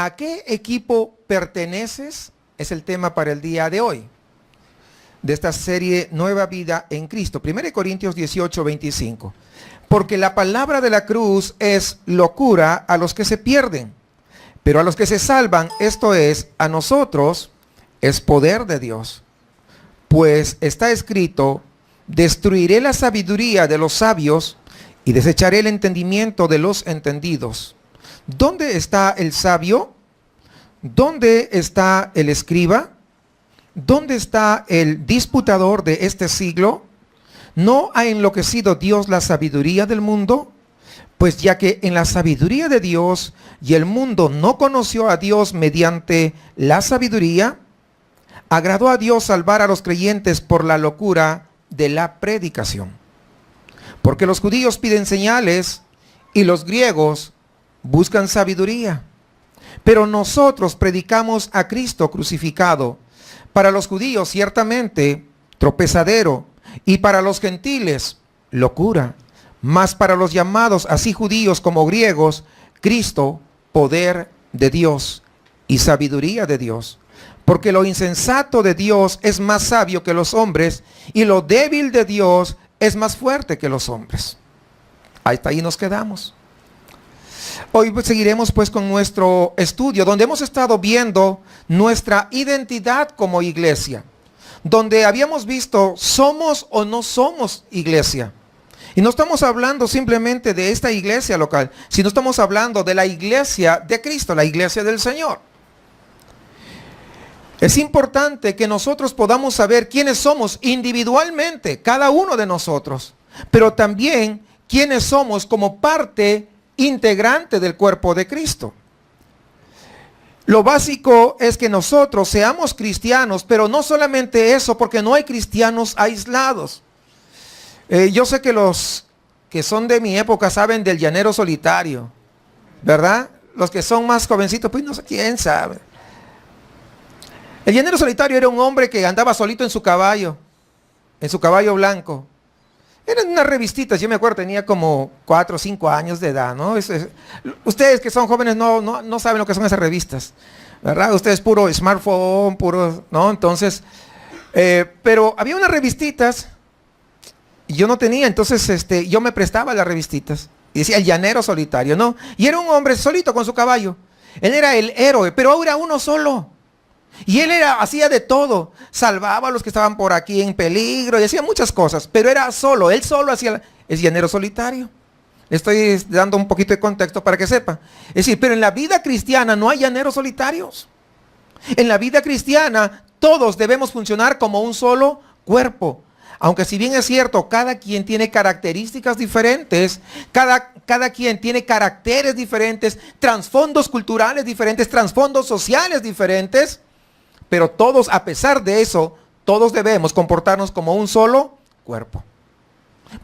¿A qué equipo perteneces? Es el tema para el día de hoy, de esta serie Nueva Vida en Cristo. 1 Corintios 18, 25. Porque la palabra de la cruz es locura a los que se pierden, pero a los que se salvan, esto es, a nosotros, es poder de Dios. Pues está escrito, destruiré la sabiduría de los sabios y desecharé el entendimiento de los entendidos. ¿Dónde está el sabio? ¿Dónde está el escriba? ¿Dónde está el disputador de este siglo? ¿No ha enloquecido Dios la sabiduría del mundo? Pues ya que en la sabiduría de Dios y el mundo no conoció a Dios mediante la sabiduría, agradó a Dios salvar a los creyentes por la locura de la predicación. Porque los judíos piden señales y los griegos buscan sabiduría. Pero nosotros predicamos a Cristo crucificado, para los judíos ciertamente tropezadero, y para los gentiles locura, mas para los llamados así judíos como griegos, Cristo poder de Dios y sabiduría de Dios. Porque lo insensato de Dios es más sabio que los hombres, y lo débil de Dios es más fuerte que los hombres. Hasta ahí nos quedamos. Hoy seguiremos pues con nuestro estudio, donde hemos estado viendo nuestra identidad como iglesia, donde habíamos visto somos o no somos iglesia. Y no estamos hablando simplemente de esta iglesia local, sino estamos hablando de la iglesia de Cristo, la iglesia del Señor. Es importante que nosotros podamos saber quiénes somos individualmente, cada uno de nosotros, pero también quiénes somos como parte integrante del cuerpo de Cristo. Lo básico es que nosotros seamos cristianos, pero no solamente eso, porque no hay cristianos aislados. Yo sé que los que son de mi época saben del llanero solitario, ¿verdad? Los que son más jovencitos, pues no sé quién sabe. El llanero solitario era un hombre que andaba solito en su caballo blanco. Eran unas revistitas, yo me acuerdo, tenía como 4 o 5 años de edad, ¿no? Ustedes que son jóvenes no saben lo que son esas revistas, ¿verdad? Ustedes puro smartphone, puro, ¿no? Entonces, pero había unas revistitas y yo no tenía, entonces yo me prestaba las revistitas. Y decía el llanero solitario, ¿no? Y era un hombre solito con su caballo. Él era el héroe, pero era uno solo. Y él hacía de todo, salvaba a los que estaban por aquí en peligro y hacía muchas cosas, pero era solo, él solo hacía el llanero solitario. Estoy dando un poquito de contexto para que sepa. Es decir, pero en la vida cristiana no hay llaneros solitarios. En la vida cristiana todos debemos funcionar como un solo cuerpo. Aunque si bien es cierto, cada quien tiene características diferentes, cada quien tiene caracteres diferentes, trasfondos culturales diferentes, trasfondos sociales diferentes, pero todos, a pesar de eso, todos debemos comportarnos como un solo cuerpo.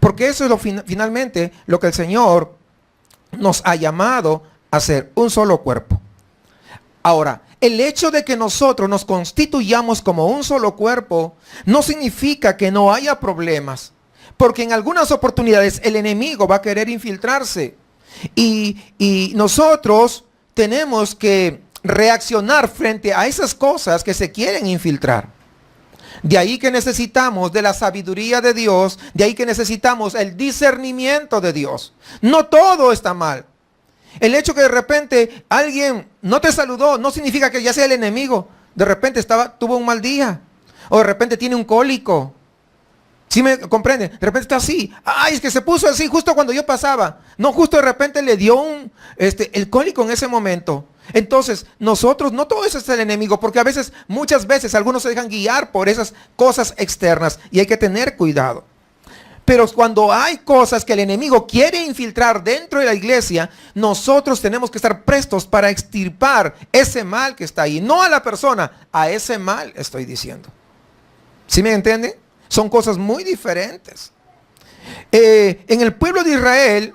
Porque eso es finalmente lo que el Señor nos ha llamado a ser, un solo cuerpo. Ahora, el hecho de que nosotros nos constituyamos como un solo cuerpo no significa que no haya problemas. Porque en algunas oportunidades el enemigo va a querer infiltrarse. Y nosotros tenemos que reaccionar frente a esas cosas que se quieren infiltrar. De ahí que necesitamos de la sabiduría de Dios, de ahí que necesitamos el discernimiento de Dios. No todo está mal. El hecho que de repente alguien no te saludó no significa que ya sea el enemigo. De repente tuvo un mal día, o de repente tiene un cólico. ¿Sí me comprenden? De repente está así. Ay, es que se puso así justo cuando yo pasaba. No, justo de repente le dio el cólico en ese momento. Entonces, nosotros, no todo eso es el enemigo, porque muchas veces, algunos se dejan guiar por esas cosas externas y hay que tener cuidado. Pero cuando hay cosas que el enemigo quiere infiltrar dentro de la iglesia, nosotros tenemos que estar prestos para extirpar ese mal que está ahí. No a la persona, a ese mal estoy diciendo. ¿Sí me entienden? Son cosas muy diferentes. En el pueblo de Israel,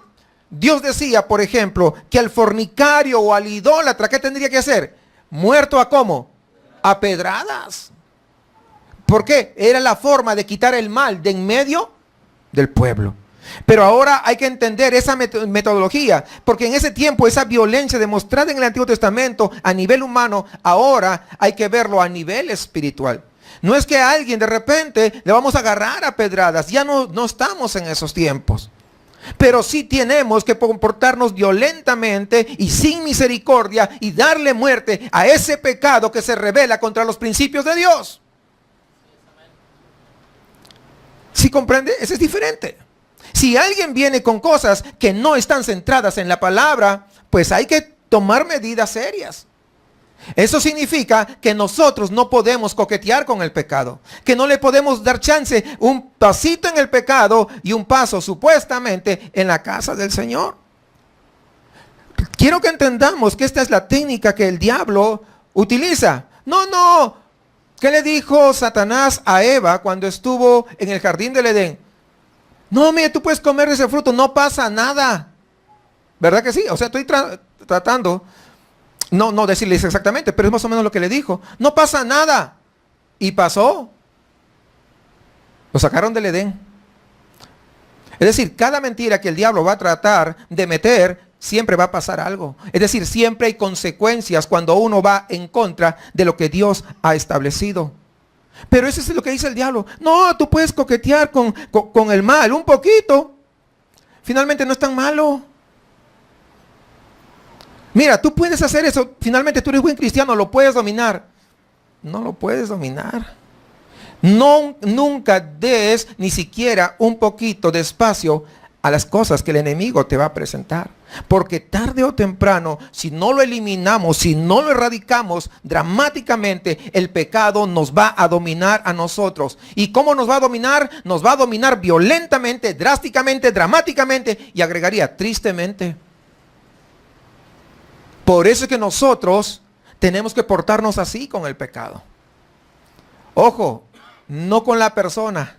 Dios decía, por ejemplo, que al fornicario o al idólatra, ¿qué tendría que hacer? Muerto a ¿cómo? A pedradas. ¿Por qué? Era la forma de quitar el mal de en medio del pueblo. Pero ahora hay que entender esa metodología, porque en ese tiempo esa violencia demostrada en el Antiguo Testamento a nivel humano, ahora hay que verlo a nivel espiritual. No es que a alguien de repente le vamos a agarrar a pedradas, ya no estamos en esos tiempos. Pero sí tenemos que comportarnos violentamente y sin misericordia y darle muerte a ese pecado que se rebela contra los principios de Dios. ¿Sí comprende? Eso es diferente. Si alguien viene con cosas que no están centradas en la palabra, pues hay que tomar medidas serias. Eso significa que nosotros no podemos coquetear con el pecado, que no le podemos dar chance un pasito en el pecado y un paso supuestamente en la casa del Señor. Quiero que entendamos que esta es la técnica que el diablo utiliza. No. ¿Qué le dijo Satanás a Eva cuando estuvo en el jardín del Edén? No, mire, tú puedes comer de ese fruto, no pasa nada. ¿Verdad que sí? O sea, estoy tratando, no decirles exactamente, pero es más o menos lo que le dijo. No pasa nada. Y pasó. Lo sacaron del Edén. Es decir, cada mentira que el diablo va a tratar de meter, siempre va a pasar algo. Es decir, siempre hay consecuencias cuando uno va en contra de lo que Dios ha establecido. Pero eso es lo que dice el diablo. No, tú puedes coquetear con el mal un poquito. Finalmente no es tan malo. Mira, tú puedes hacer eso. Finalmente tú eres buen cristiano, lo puedes dominar. No lo puedes dominar. No, nunca des ni siquiera un poquito de espacio a las cosas que el enemigo te va a presentar. Porque tarde o temprano, si no lo eliminamos, si no lo erradicamos dramáticamente, el pecado nos va a dominar a nosotros. ¿Y cómo nos va a dominar? Nos va a dominar violentamente, drásticamente, dramáticamente y agregaría tristemente. Por eso es que nosotros tenemos que portarnos así con el pecado. Ojo, no con la persona,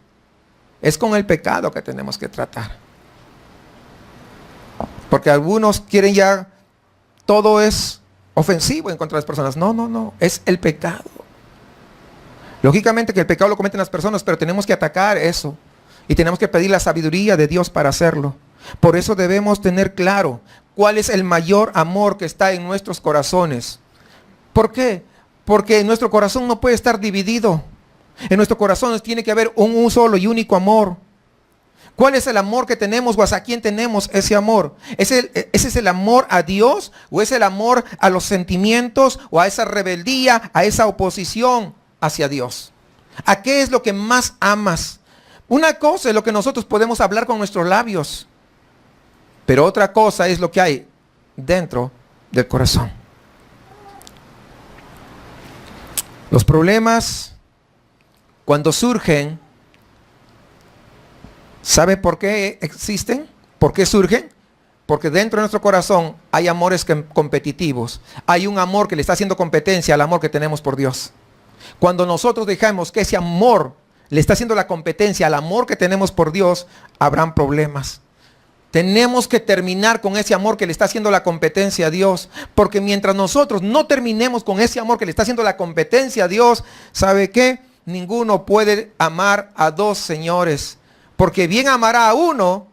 es con el pecado que tenemos que tratar. Porque algunos quieren ya, todo es ofensivo en contra de las personas. No, es el pecado. Lógicamente que el pecado lo cometen las personas, pero tenemos que atacar eso. Y tenemos que pedir la sabiduría de Dios para hacerlo. Por eso debemos tener claro cuál es el mayor amor que está en nuestros corazones. ¿Por qué? Porque nuestro corazón no puede estar dividido. En nuestro corazón tiene que haber un solo y único amor. ¿Cuál es el amor que tenemos o hacia quién tenemos ese amor? ¿Ese es el amor a Dios o es el amor a los sentimientos o a esa rebeldía, a esa oposición hacia Dios? ¿A qué es lo que más amas? Una cosa es lo que nosotros podemos hablar con nuestros labios, pero otra cosa es lo que hay dentro del corazón. Los problemas, cuando surgen, ¿sabe por qué existen? ¿Por qué surgen? Porque dentro de nuestro corazón hay amores competitivos. Hay un amor que le está haciendo competencia al amor que tenemos por Dios. Cuando nosotros dejamos que ese amor le está haciendo la competencia al amor que tenemos por Dios, habrán problemas. Tenemos que terminar con ese amor que le está haciendo la competencia a Dios. Porque mientras nosotros no terminemos con ese amor que le está haciendo la competencia a Dios, ¿sabe qué? Ninguno puede amar a dos señores. Porque bien amará a uno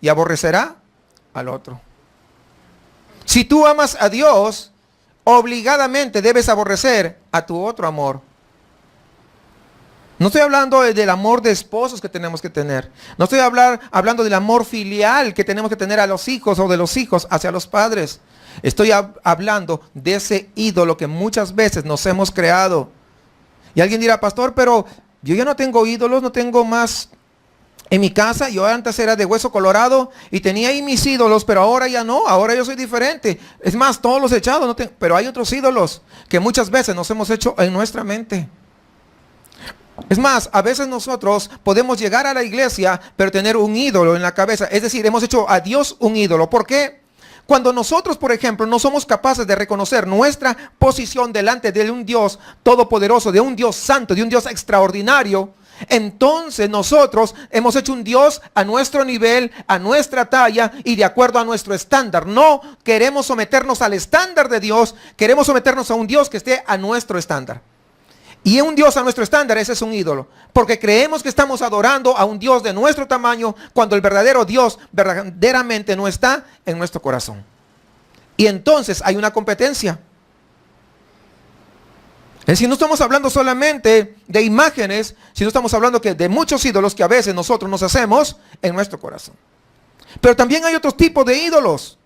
y aborrecerá al otro. Si tú amas a Dios, obligadamente debes aborrecer a tu otro amor. No estoy hablando del amor de esposos que tenemos que tener. No estoy hablando del amor filial que tenemos que tener a los hijos o de los hijos hacia los padres. Estoy hablando de ese ídolo que muchas veces nos hemos creado. Y alguien dirá, pastor, pero yo ya no tengo ídolos, no tengo más. En mi casa, yo antes era de hueso colorado y tenía ahí mis ídolos, pero ahora ya no, ahora yo soy diferente. Es más, todos los he echado, pero hay otros ídolos que muchas veces nos hemos hecho en nuestra mente. Es más, a veces nosotros podemos llegar a la iglesia, pero tener un ídolo en la cabeza. Es decir, hemos hecho a Dios un ídolo. ¿Por qué? Cuando nosotros, por ejemplo, no somos capaces de reconocer nuestra posición delante de un Dios todopoderoso, de un Dios santo, de un Dios extraordinario, entonces nosotros hemos hecho un Dios a nuestro nivel, a nuestra talla y de acuerdo a nuestro estándar. No queremos someternos al estándar de Dios, queremos someternos a un Dios que esté a nuestro estándar. y un Dios a nuestro estándar, ese es un ídolo. Porque creemos que estamos adorando a un Dios de nuestro tamaño cuando el verdadero Dios verdaderamente no está en nuestro corazón. Y entonces hay una competencia. Es decir, no estamos hablando solamente de imágenes, sino estamos hablando de muchos ídolos que a veces nosotros nos hacemos en nuestro corazón. Pero también hay otros tipos de ídolos.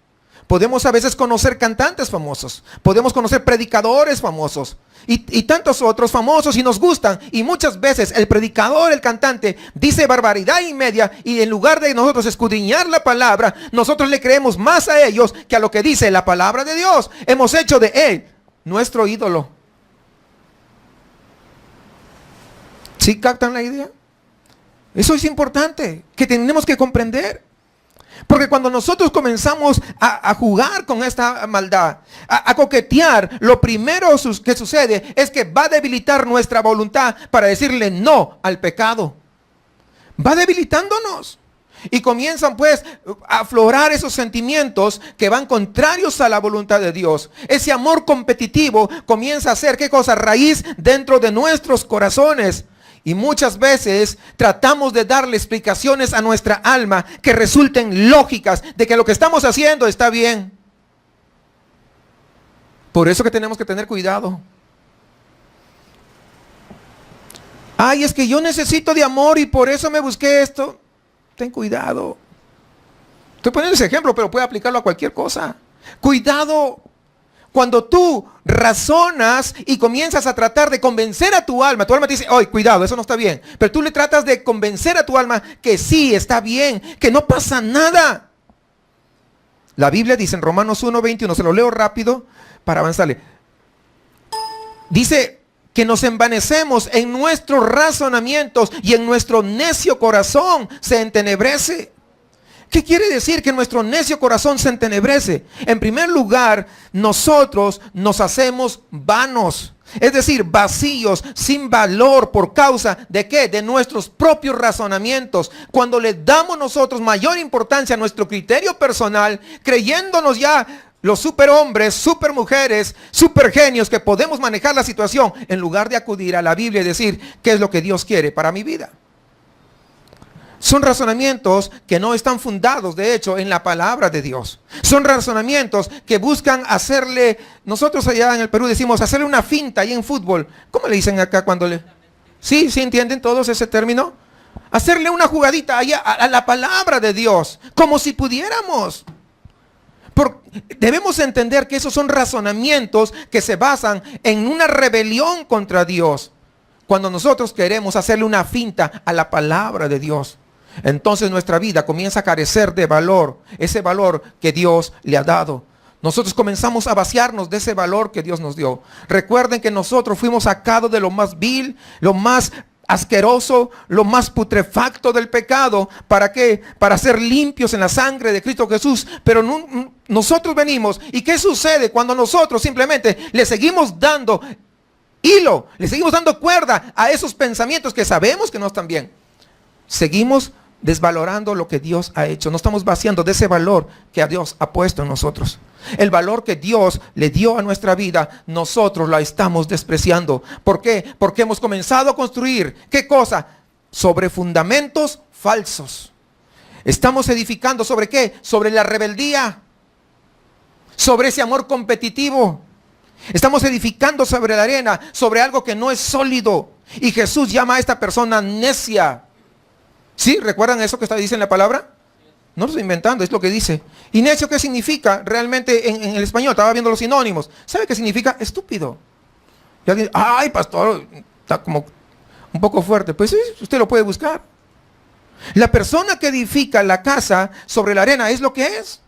Podemos a veces conocer cantantes famosos, podemos conocer predicadores famosos y tantos otros famosos y nos gustan. Y muchas veces el predicador, el cantante, dice barbaridad y media y en lugar de nosotros escudriñar la palabra, nosotros le creemos más a ellos que a lo que dice la palabra de Dios. Hemos hecho de él nuestro ídolo. ¿Sí captan la idea? Eso es importante, que tenemos que comprender. Porque cuando nosotros comenzamos a jugar con esta maldad, a coquetear, lo primero que sucede es que va a debilitar nuestra voluntad para decirle no al pecado. Va debilitándonos. Y comienzan pues a aflorar esos sentimientos que van contrarios a la voluntad de Dios. Ese amor competitivo comienza a ser, ¿qué cosa? Raíz dentro de nuestros corazones. Y muchas veces tratamos de darle explicaciones a nuestra alma que resulten lógicas de que lo que estamos haciendo está bien. Por eso que tenemos que tener cuidado. Ay, es que yo necesito de amor y por eso me busqué esto. Ten cuidado. Estoy poniendo ese ejemplo, pero puede aplicarlo a cualquier cosa. Cuidado. Cuando tú razonas y comienzas a tratar de convencer a tu alma te dice, oye, cuidado, eso no está bien. Pero tú le tratas de convencer a tu alma que sí, está bien, que no pasa nada. La Biblia dice en Romanos 1:21, se lo leo rápido para avanzarle. Dice que nos envanecemos en nuestros razonamientos y en nuestro necio corazón se entenebrece. ¿Qué quiere decir que nuestro necio corazón se entenebrece? En primer lugar, nosotros nos hacemos vanos. Es decir, vacíos, sin valor, por causa de ¿qué? De nuestros propios razonamientos. Cuando le damos nosotros mayor importancia a nuestro criterio personal, creyéndonos ya los superhombres, supermujeres, supergenios que podemos manejar la situación, en lugar de acudir a la Biblia y decir, ¿qué es lo que Dios quiere para mi vida? Son razonamientos que no están fundados, de hecho, en la palabra de Dios. Son razonamientos que buscan hacerle, nosotros allá en el Perú decimos, hacerle una finta ahí en fútbol. ¿Cómo le dicen acá cuando le...? ¿Sí entienden todos ese término? Hacerle una jugadita allá a la palabra de Dios, como si pudiéramos. Debemos entender que esos son razonamientos que se basan en una rebelión contra Dios. Cuando nosotros queremos hacerle una finta a la palabra de Dios, entonces nuestra vida comienza a carecer de valor, ese valor que Dios le ha dado. Nosotros comenzamos a vaciarnos de ese valor que Dios nos dio. Recuerden que nosotros fuimos sacados de lo más vil, lo más asqueroso, lo más putrefacto del pecado. ¿Para qué? Para ser limpios en la sangre de Cristo Jesús. Pero nosotros venimos, ¿y qué sucede cuando nosotros simplemente le seguimos dando hilo, le seguimos dando cuerda a esos pensamientos que sabemos que no están bien? Seguimos desvalorando lo que Dios ha hecho. No estamos vaciando de ese valor que a Dios ha puesto en nosotros. El valor que Dios le dio a nuestra vida, nosotros la estamos despreciando. ¿Por qué? Porque hemos comenzado a construir, ¿qué cosa? Sobre fundamentos falsos. Estamos edificando ¿sobre qué? Sobre la rebeldía, sobre ese amor competitivo. Estamos edificando sobre la arena, sobre algo que no es sólido. Y Jesús llama a esta persona necia. ¿Sí? ¿Recuerdan eso que dice en la palabra? No lo estoy inventando, es lo que dice. ¿Y necio qué significa? Realmente en el español, estaba viendo los sinónimos. ¿Sabe qué significa? Estúpido. Y alguien, ay, pastor, está como un poco fuerte. Pues sí, usted lo puede buscar. La persona que edifica la casa sobre la arena es lo que es.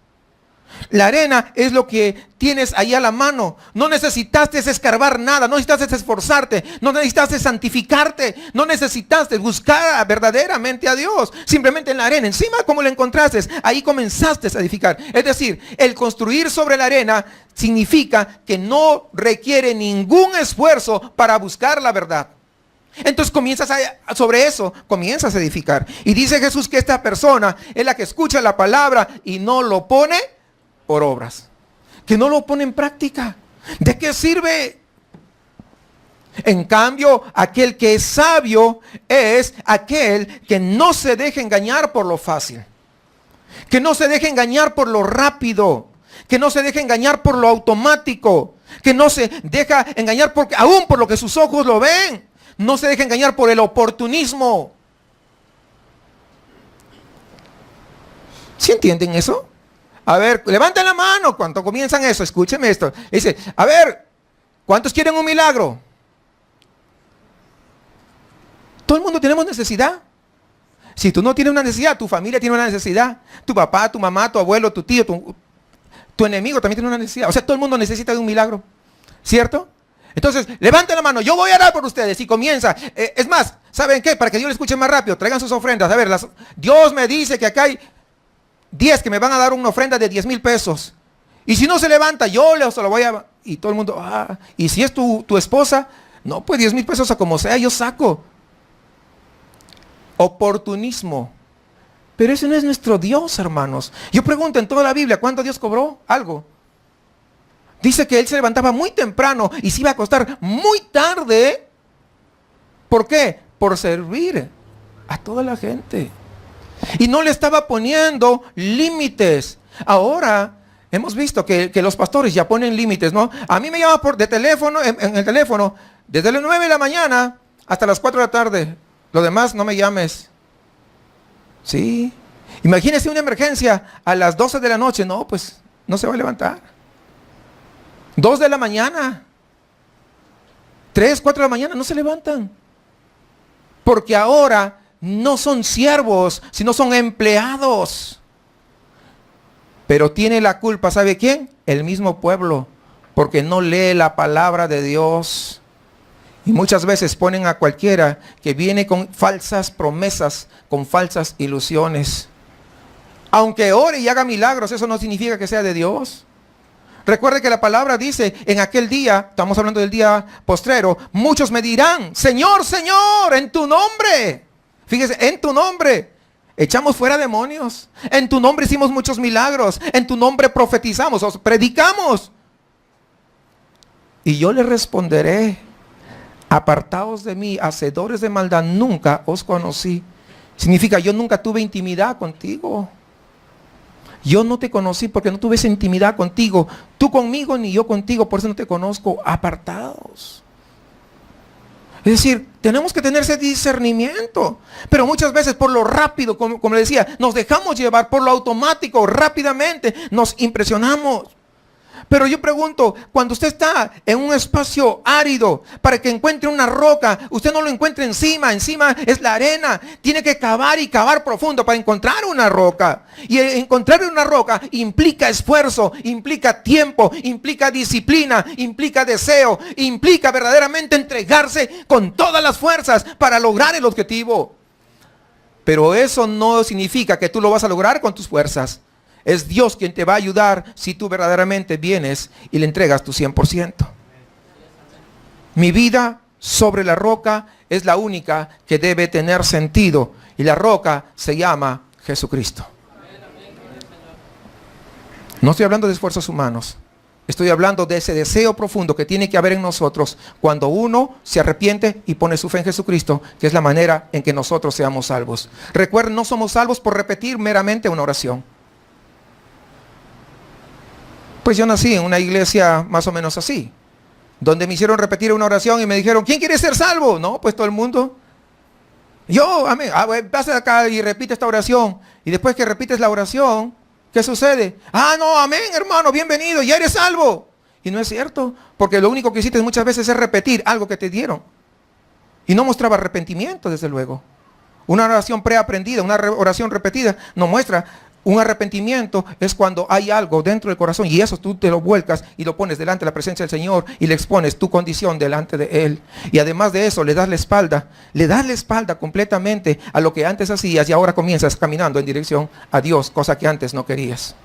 La arena es lo que tienes ahí a la mano. No necesitaste escarbar nada, no necesitaste esforzarte, no necesitaste santificarte, no necesitaste buscar verdaderamente a Dios. Simplemente en la arena, encima como la encontraste, ahí comenzaste a edificar. Es decir, el construir sobre la arena significa que no requiere ningún esfuerzo para buscar la verdad. Entonces sobre eso comienzas a edificar. Y dice Jesús que esta persona es la que escucha la palabra y no lo pone por obras, que no lo pone en práctica. ¿De qué sirve? En cambio, aquel que es sabio es aquel que no se deja engañar por lo fácil, que no se deja engañar por lo rápido, que no se deja engañar por lo automático, que no se deja engañar aún por lo que sus ojos lo ven, no se deja engañar por el oportunismo. ¿Sí entienden eso? A ver, levanten la mano cuando comienzan eso, escúcheme esto. Dice, a ver, ¿cuántos quieren un milagro? Todo el mundo tenemos necesidad. Si tú no tienes una necesidad, tu familia tiene una necesidad. Tu papá, tu mamá, tu abuelo, tu tío, tu enemigo también tiene una necesidad. O sea, todo el mundo necesita de un milagro. ¿Cierto? Entonces, levanten la mano. Yo voy a orar por ustedes. Y comienza. Es más, ¿saben qué? Para que Dios le escuche más rápido, traigan sus ofrendas. A ver, Dios me dice que acá hay 10 que me van a dar una ofrenda de 10,000 pesos. Y si no se levanta, yo se lo voy a... Y todo el mundo, y si es tu esposa, no, pues 10,000 pesos a como sea, yo saco. Oportunismo. Pero ese no es nuestro Dios, hermanos. Yo pregunto en toda la Biblia, ¿cuánto Dios cobró? Algo. Dice que Él se levantaba muy temprano y se iba a acostar muy tarde. ¿Por qué? Por servir a toda la gente. Y no le estaba poniendo límites. Ahora hemos visto que los pastores ya ponen límites, ¿no? A mí me llama de teléfono, en el teléfono, desde las 9 de la mañana hasta las 4 de la tarde. Lo demás no me llames. Sí. Imagínese una emergencia a las 12 de la noche. No, pues no se va a levantar. 2 de la mañana. 3, 4 de la mañana no se levantan. Porque ahora no son siervos, sino son empleados. Pero tiene la culpa, ¿sabe quién? El mismo pueblo. Porque no lee la palabra de Dios. Y muchas veces ponen a cualquiera que viene con falsas promesas, con falsas ilusiones. Aunque ore y haga milagros, eso no significa que sea de Dios. Recuerde que la palabra dice, en aquel día, estamos hablando del día postrero, muchos me dirán, Señor, Señor, en tu nombre. Fíjese, en tu nombre echamos fuera demonios. En tu nombre hicimos muchos milagros. En tu nombre profetizamos, o predicamos. Y yo le responderé, apartaos de mí, hacedores de maldad, nunca os conocí. Significa, yo nunca tuve intimidad contigo. Yo no te conocí porque no tuve esa intimidad contigo. Tú conmigo ni yo contigo, por eso no te conozco. Apartados. Es decir, tenemos que tener ese discernimiento. Pero muchas veces por lo rápido, como le decía, nos dejamos llevar por lo automático, rápidamente nos impresionamos. Pero yo pregunto, cuando usted está en un espacio árido, para que encuentre una roca, usted no lo encuentra encima es la arena. Tiene que cavar y cavar profundo para encontrar una roca. Y encontrar una roca implica esfuerzo, implica tiempo, implica disciplina, implica deseo, implica verdaderamente entregarse con todas las fuerzas para lograr el objetivo. Pero eso no significa que tú lo vas a lograr con tus fuerzas. Es Dios quien te va a ayudar si tú verdaderamente vienes y le entregas tu 100%. Mi vida sobre la roca es la única que debe tener sentido. Y la roca se llama Jesucristo. No estoy hablando de esfuerzos humanos. Estoy hablando de ese deseo profundo que tiene que haber en nosotros cuando uno se arrepiente y pone su fe en Jesucristo, que es la manera en que nosotros seamos salvos. Recuerden, no somos salvos por repetir meramente una oración. Pues yo nací en una iglesia más o menos así, donde me hicieron repetir una oración y me dijeron, ¿quién quiere ser salvo? No, pues todo el mundo. Yo, amén. Pasa acá y repite esta oración. Y después que repites la oración, ¿qué sucede? No, amén, hermano, bienvenido, ya eres salvo. Y no es cierto, porque lo único que hiciste muchas veces es repetir algo que te dieron. Y no mostraba arrepentimiento, desde luego. Una oración preaprendida, una oración repetida, no muestra. Un arrepentimiento es cuando hay algo dentro del corazón y eso tú te lo vuelcas y lo pones delante de la presencia del Señor y le expones tu condición delante de Él. Y además de eso le das la espalda completamente a lo que antes hacías y ahora comienzas caminando en dirección a Dios, cosa que antes no querías.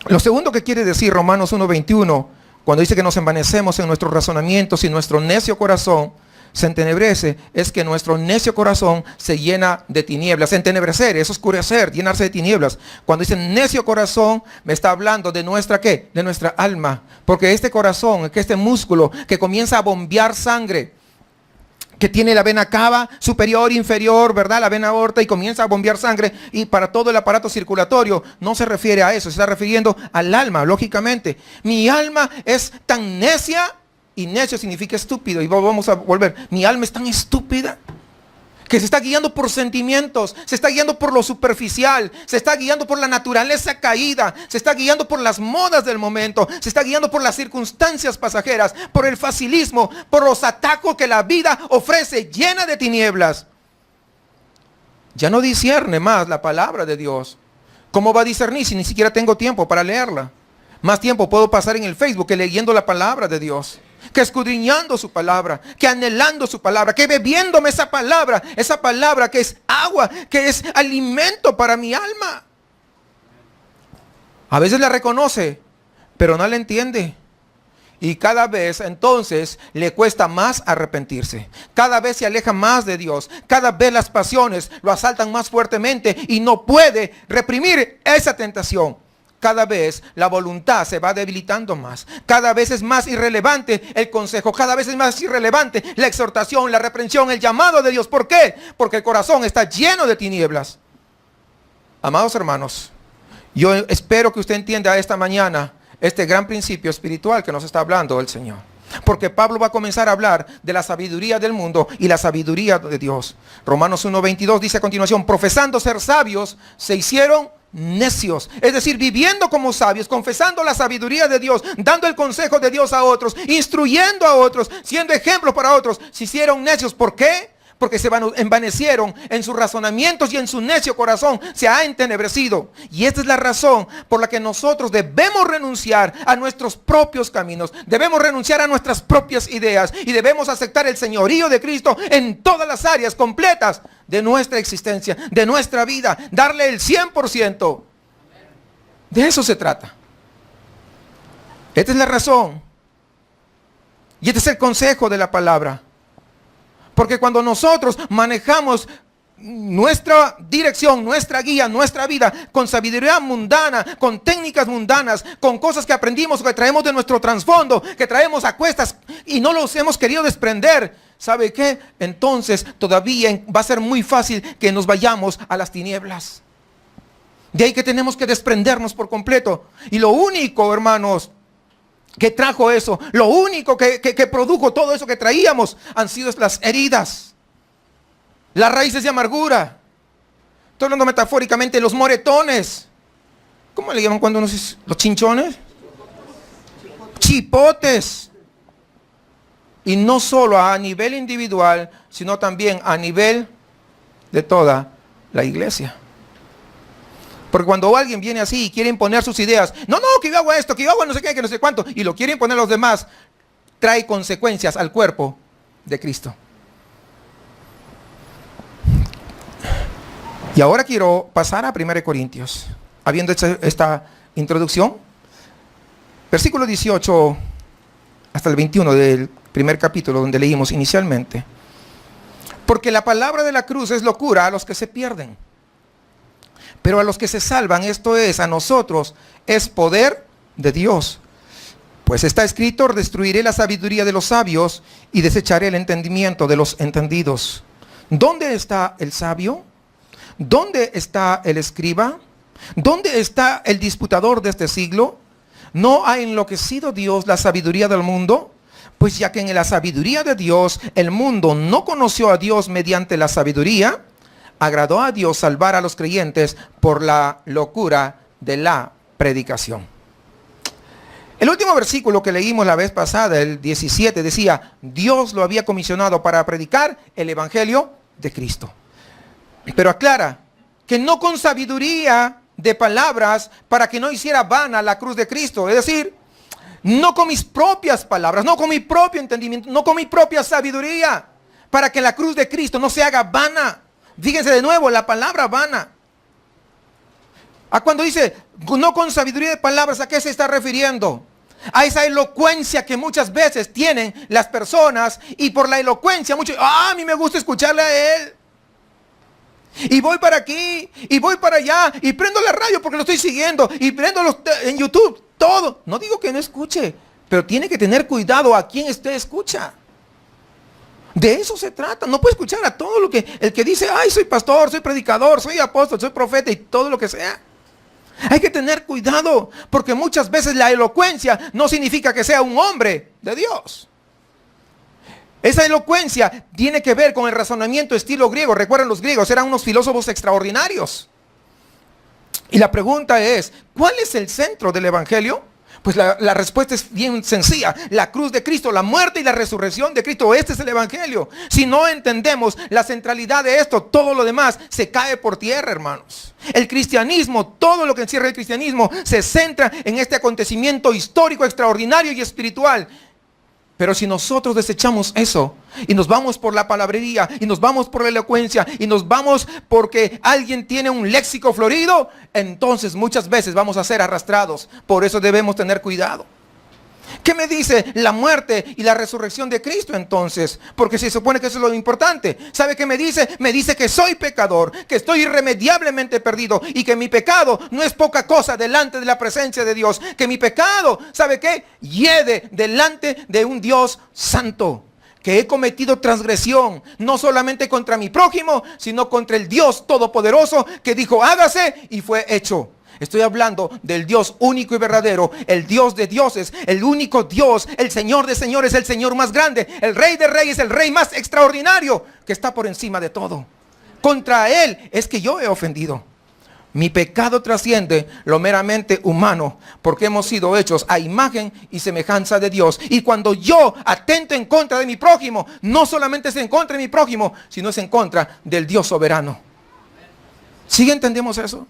Lo segundo que quiere decir Romanos 1:21, cuando dice que nos envanecemos en nuestros razonamientos y nuestro necio corazón, se entenebrece es que nuestro necio corazón se llena de tinieblas. Entenebrecer es oscurecer, llenarse de tinieblas. Cuando dice necio corazón, me está hablando de nuestra ¿qué? De nuestra alma. Porque este corazón, que este músculo que comienza a bombear sangre, que tiene la vena cava superior, inferior, ¿verdad? La vena aorta, y comienza a bombear sangre y para todo el aparato circulatorio, no se refiere a eso, se está refiriendo al alma, lógicamente. Mi alma es tan necia, y necio significa estúpido, y vamos a volver. Mi alma es tan estúpida que se está guiando por sentimientos, se está guiando por lo superficial, se está guiando por la naturaleza caída, se está guiando por las modas del momento, se está guiando por las circunstancias pasajeras, por el facilismo, por los atacos que la vida ofrece, llena de tinieblas. Ya no discierne más la palabra de Dios. ¿Cómo va a discernir si ni siquiera tengo tiempo para leerla? Más tiempo puedo pasar en el Facebook que leyendo la palabra de Dios, que escudriñando su palabra, que anhelando su palabra, que bebiéndome esa palabra que es agua, que es alimento para mi alma. A veces la reconoce, pero no la entiende. Y cada vez entonces le cuesta más arrepentirse. Cada vez se aleja más de Dios. Cada vez las pasiones lo asaltan más fuertemente y no puede reprimir esa tentación. Cada vez la voluntad se va debilitando más. Cada vez es más irrelevante el consejo. Cada vez es más irrelevante la exhortación, la reprensión, el llamado de Dios. ¿Por qué? Porque el corazón está lleno de tinieblas. Amados hermanos, yo espero que usted entienda esta mañana este gran principio espiritual que nos está hablando el Señor. Porque Pablo va a comenzar a hablar de la sabiduría del mundo y la sabiduría de Dios. Romanos 1:22 dice a continuación: profesando ser sabios, se hicieron necios. Es decir, viviendo como sabios, confesando la sabiduría de Dios, dando el consejo de Dios a otros, instruyendo a otros, siendo ejemplo para otros, se hicieron necios. ¿Por qué? Porque se envanecieron en sus razonamientos y en su necio corazón se ha entenebrecido. Y esta es la razón por la que nosotros debemos renunciar a nuestros propios caminos, debemos renunciar a nuestras propias ideas y debemos aceptar el señorío de Cristo en todas las áreas completas de nuestra existencia, de nuestra vida, darle el 100%. De eso se trata. Esta es la razón. Y este es el consejo de la palabra. Porque cuando nosotros manejamos nuestra dirección, nuestra guía, nuestra vida con sabiduría mundana, con técnicas mundanas, con cosas que aprendimos, que traemos de nuestro trasfondo, que traemos a cuestas y no los hemos querido desprender, ¿sabe qué? Entonces todavía va a ser muy fácil que nos vayamos a las tinieblas. De ahí que tenemos que desprendernos por completo. Y lo único, hermanos, que trajo eso, lo único que produjo todo eso que traíamos han sido las heridas, las raíces de amargura. Estoy hablando metafóricamente, los moretones. ¿Cómo le llaman cuando los chinchones? Chipotes. Y no solo a nivel individual, sino también a nivel de toda la iglesia. Porque cuando alguien viene así y quiere imponer sus ideas, no, que yo hago esto, que yo hago no sé qué, que no sé cuánto, y lo quiere imponer a los demás, trae consecuencias al cuerpo de Cristo. Y ahora quiero pasar a 1 Corintios, habiendo hecho esta introducción, versículo 18 hasta el 21 del primer capítulo donde leímos inicialmente. Porque la palabra de la cruz es locura a los que se pierden. Pero a los que se salvan, esto es, a nosotros, es poder de Dios. Pues está escrito: destruiré la sabiduría de los sabios y desecharé el entendimiento de los entendidos. ¿Dónde está el sabio? ¿Dónde está el escriba? ¿Dónde está el disputador de este siglo? ¿No ha enloquecido Dios la sabiduría del mundo? Pues ya que en la sabiduría de Dios el mundo no conoció a Dios mediante la sabiduría, agradó a Dios salvar a los creyentes por la locura de la predicación. El último versículo que leímos la vez pasada, el 17, decía: Dios lo había comisionado para predicar el evangelio de Cristo. Pero aclara que no con sabiduría de palabras, para que no hiciera vana la cruz de Cristo. Es decir, no con mis propias palabras, no con mi propio entendimiento, no con mi propia sabiduría, para que la cruz de Cristo no se haga vana. Fíjense de nuevo, la palabra vana. Cuando dice no con sabiduría de palabras, ¿a qué se está refiriendo? a esa elocuencia que muchas veces tienen las personas, y por la elocuencia muchos, a mí me gusta escucharle a él. Y voy para aquí, y voy para allá, y prendo la radio porque lo estoy siguiendo, y prendo en YouTube, todo. No digo que no escuche, pero tiene que tener cuidado a quién usted escucha. De eso se trata. No puede escuchar a todo lo que el que dice, ay, soy pastor, soy predicador, soy apóstol, soy profeta y todo lo que sea. Hay que tener cuidado, porque muchas veces la elocuencia no significa que sea un hombre de Dios. Esa elocuencia tiene que ver con el razonamiento estilo griego. Recuerden, los griegos eran unos filósofos extraordinarios. Y la pregunta es, ¿cuál es el centro del evangelio? Pues la respuesta es bien sencilla. La cruz de Cristo, la muerte y la resurrección de Cristo. Este es el evangelio. Si no entendemos la centralidad de esto, todo lo demás se cae por tierra, hermanos. El cristianismo, todo lo que encierra el cristianismo, se centra en este acontecimiento histórico, extraordinario y espiritual. Pero si nosotros desechamos eso y nos vamos por la palabrería y nos vamos por la elocuencia y nos vamos porque alguien tiene un léxico florido, entonces muchas veces vamos a ser arrastrados. Por eso debemos tener cuidado. ¿Qué me dice la muerte y la resurrección de Cristo entonces? Porque se supone que eso es lo importante. ¿Sabe qué me dice? Me dice que soy pecador, que estoy irremediablemente perdido y que mi pecado no es poca cosa delante de la presencia de Dios. Que mi pecado, ¿sabe qué? Hiede delante de un Dios santo. Que he cometido transgresión, no solamente contra mi prójimo, sino contra el Dios todopoderoso que dijo, hágase, y fue hecho. Estoy hablando del Dios único y verdadero, el Dios de dioses, el único Dios, el Señor de señores, el Señor más grande, el Rey de reyes, el Rey más extraordinario, que está por encima de todo. Contra Él es que yo he ofendido. Mi pecado trasciende lo meramente humano, porque hemos sido hechos a imagen y semejanza de Dios. Y cuando yo atento en contra de mi prójimo, no solamente es en contra de mi prójimo, sino es en contra del Dios soberano. ¿Sí entendemos eso?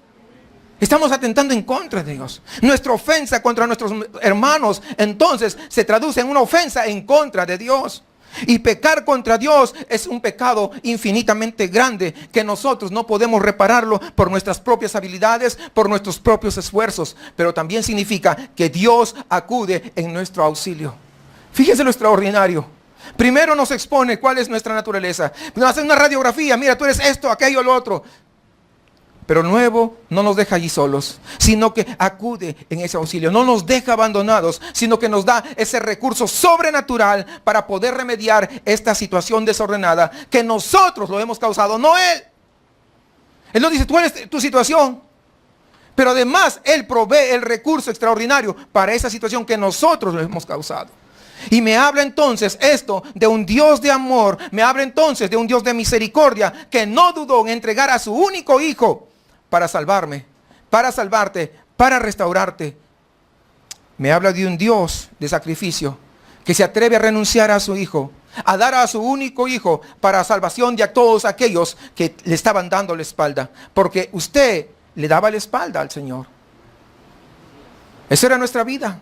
Estamos atentando en contra de Dios. Nuestra ofensa contra nuestros hermanos entonces se traduce en una ofensa en contra de Dios. Y pecar contra Dios es un pecado infinitamente grande que nosotros no podemos repararlo por nuestras propias habilidades, por nuestros propios esfuerzos. Pero también significa que Dios acude en nuestro auxilio. Fíjese lo extraordinario. Primero nos expone cuál es nuestra naturaleza. Nos hace una radiografía. Mira, tú eres esto, aquello, lo otro. Pero luego no nos deja allí solos, sino que acude en ese auxilio. No nos deja abandonados, sino que nos da ese recurso sobrenatural para poder remediar esta situación desordenada que nosotros lo hemos causado, no Él. Él nos dice, tú eres tu situación. Pero además Él provee el recurso extraordinario para esa situación que nosotros lo hemos causado. Y me habla entonces esto de un Dios de amor, me habla entonces de un Dios de misericordia que no dudó en entregar a su único hijo para salvarme, para salvarte, para restaurarte. Me habla de un Dios de sacrificio que se atreve a renunciar a su hijo, a dar a su único hijo para salvación de a todos aquellos que le estaban dando la espalda, porque usted le daba la espalda al Señor. Esa era nuestra vida.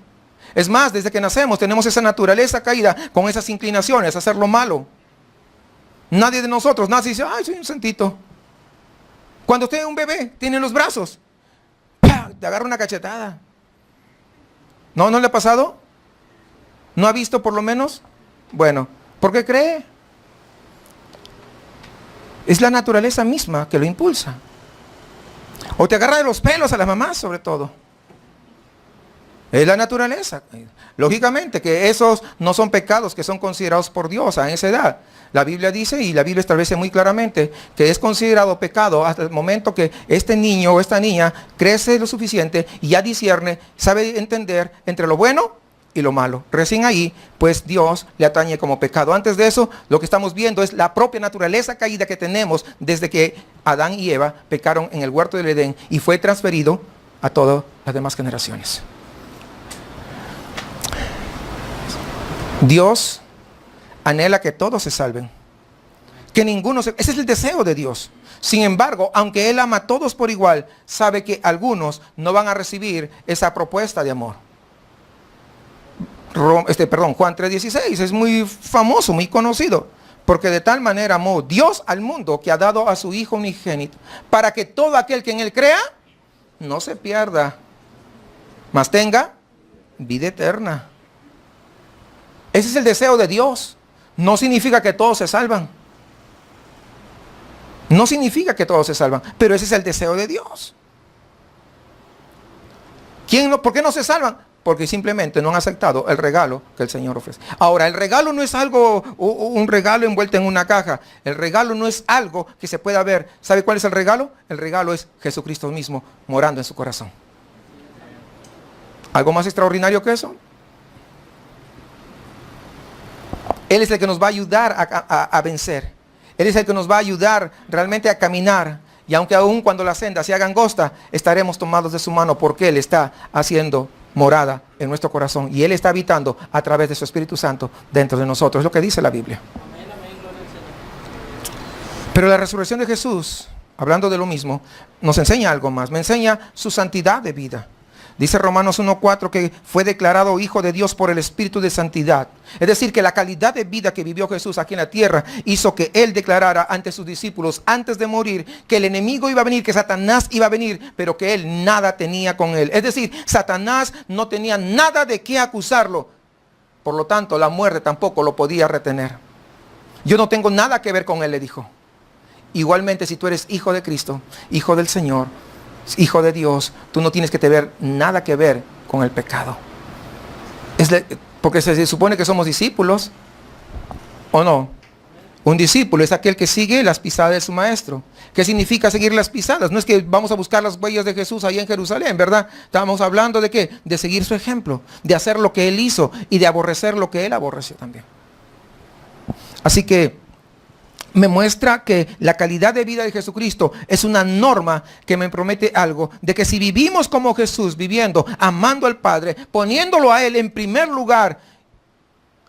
Es más, desde que nacemos tenemos esa naturaleza caída con esas inclinaciones a hacer lo malo. Nadie de nosotros nace y dice, ay, soy un santito. Cuando usted es un bebé, tiene los brazos, ¡pah!, te agarra una cachetada. ¿No le ha pasado? ¿No ha visto por lo menos? Bueno, ¿por qué cree? Es la naturaleza misma que lo impulsa. O te agarra de los pelos a las mamás, sobre todo. Es la naturaleza. Lógicamente que esos no son pecados que son considerados por Dios a esa edad. La Biblia dice, y la Biblia establece muy claramente, que es considerado pecado hasta el momento que este niño o esta niña crece lo suficiente y ya discierne, sabe entender entre lo bueno y lo malo. Recién ahí, pues Dios le atañe como pecado. Antes de eso, lo que estamos viendo es la propia naturaleza caída que tenemos desde que Adán y Eva pecaron en el huerto del Edén y fue transferido a todas las demás generaciones. Dios anhela que todos se salven, que ninguno se... Ese es el deseo de Dios. Sin embargo, aunque Él ama a todos por igual, sabe que algunos no van a recibir esa propuesta de amor. Juan 3:16 es muy famoso, muy conocido. Porque de tal manera amó Dios al mundo que ha dado a su Hijo unigénito, para que todo aquel que en Él crea, no se pierda, mas tenga vida eterna. Ese es el deseo de Dios. No significa que todos se salvan. No significa que todos se salvan, pero ese es el deseo de Dios. ¿Por qué no se salvan? Porque simplemente no han aceptado el regalo que el Señor ofrece. Ahora, el regalo no es algo, un regalo envuelto en una caja. El regalo no es algo que se pueda ver. ¿Sabe cuál es el regalo? El regalo es Jesucristo mismo morando en su corazón. ¿Algo más extraordinario que eso? Él es el que nos va a ayudar a vencer. Él es el que nos va a ayudar realmente a caminar. Y aunque aún cuando la senda sea angosta, estaremos tomados de su mano porque Él está haciendo morada en nuestro corazón. Y Él está habitando a través de su Espíritu Santo dentro de nosotros. Es lo que dice la Biblia. Pero la resurrección de Jesús, hablando de lo mismo, nos enseña algo más. Me enseña su santidad de vida. Dice Romanos 1:4 que fue declarado hijo de Dios por el Espíritu de santidad. Es decir, que la calidad de vida que vivió Jesús aquí en la tierra hizo que Él declarara ante sus discípulos antes de morir que el enemigo iba a venir, que Satanás iba a venir, pero que Él nada tenía con Él. Es decir, Satanás no tenía nada de qué acusarlo. Por lo tanto, la muerte tampoco lo podía retener. Yo no tengo nada que ver con Él, le dijo. Igualmente, si tú eres hijo de Cristo, hijo del Señor, hijo de Dios, tú no tienes que tener nada que ver con el pecado. Porque se supone que somos discípulos, ¿o no? Un discípulo es aquel que sigue las pisadas de su maestro. ¿Qué significa seguir las pisadas? No es que vamos a buscar las huellas de Jesús ahí en Jerusalén, ¿verdad? Estamos hablando de ¿qué? De seguir su ejemplo, de hacer lo que Él hizo y de aborrecer lo que Él aborreció también. Así que me muestra que la calidad de vida de Jesucristo es una norma que me promete algo, de que si vivimos como Jesús, viviendo, amando al Padre, poniéndolo a Él en primer lugar,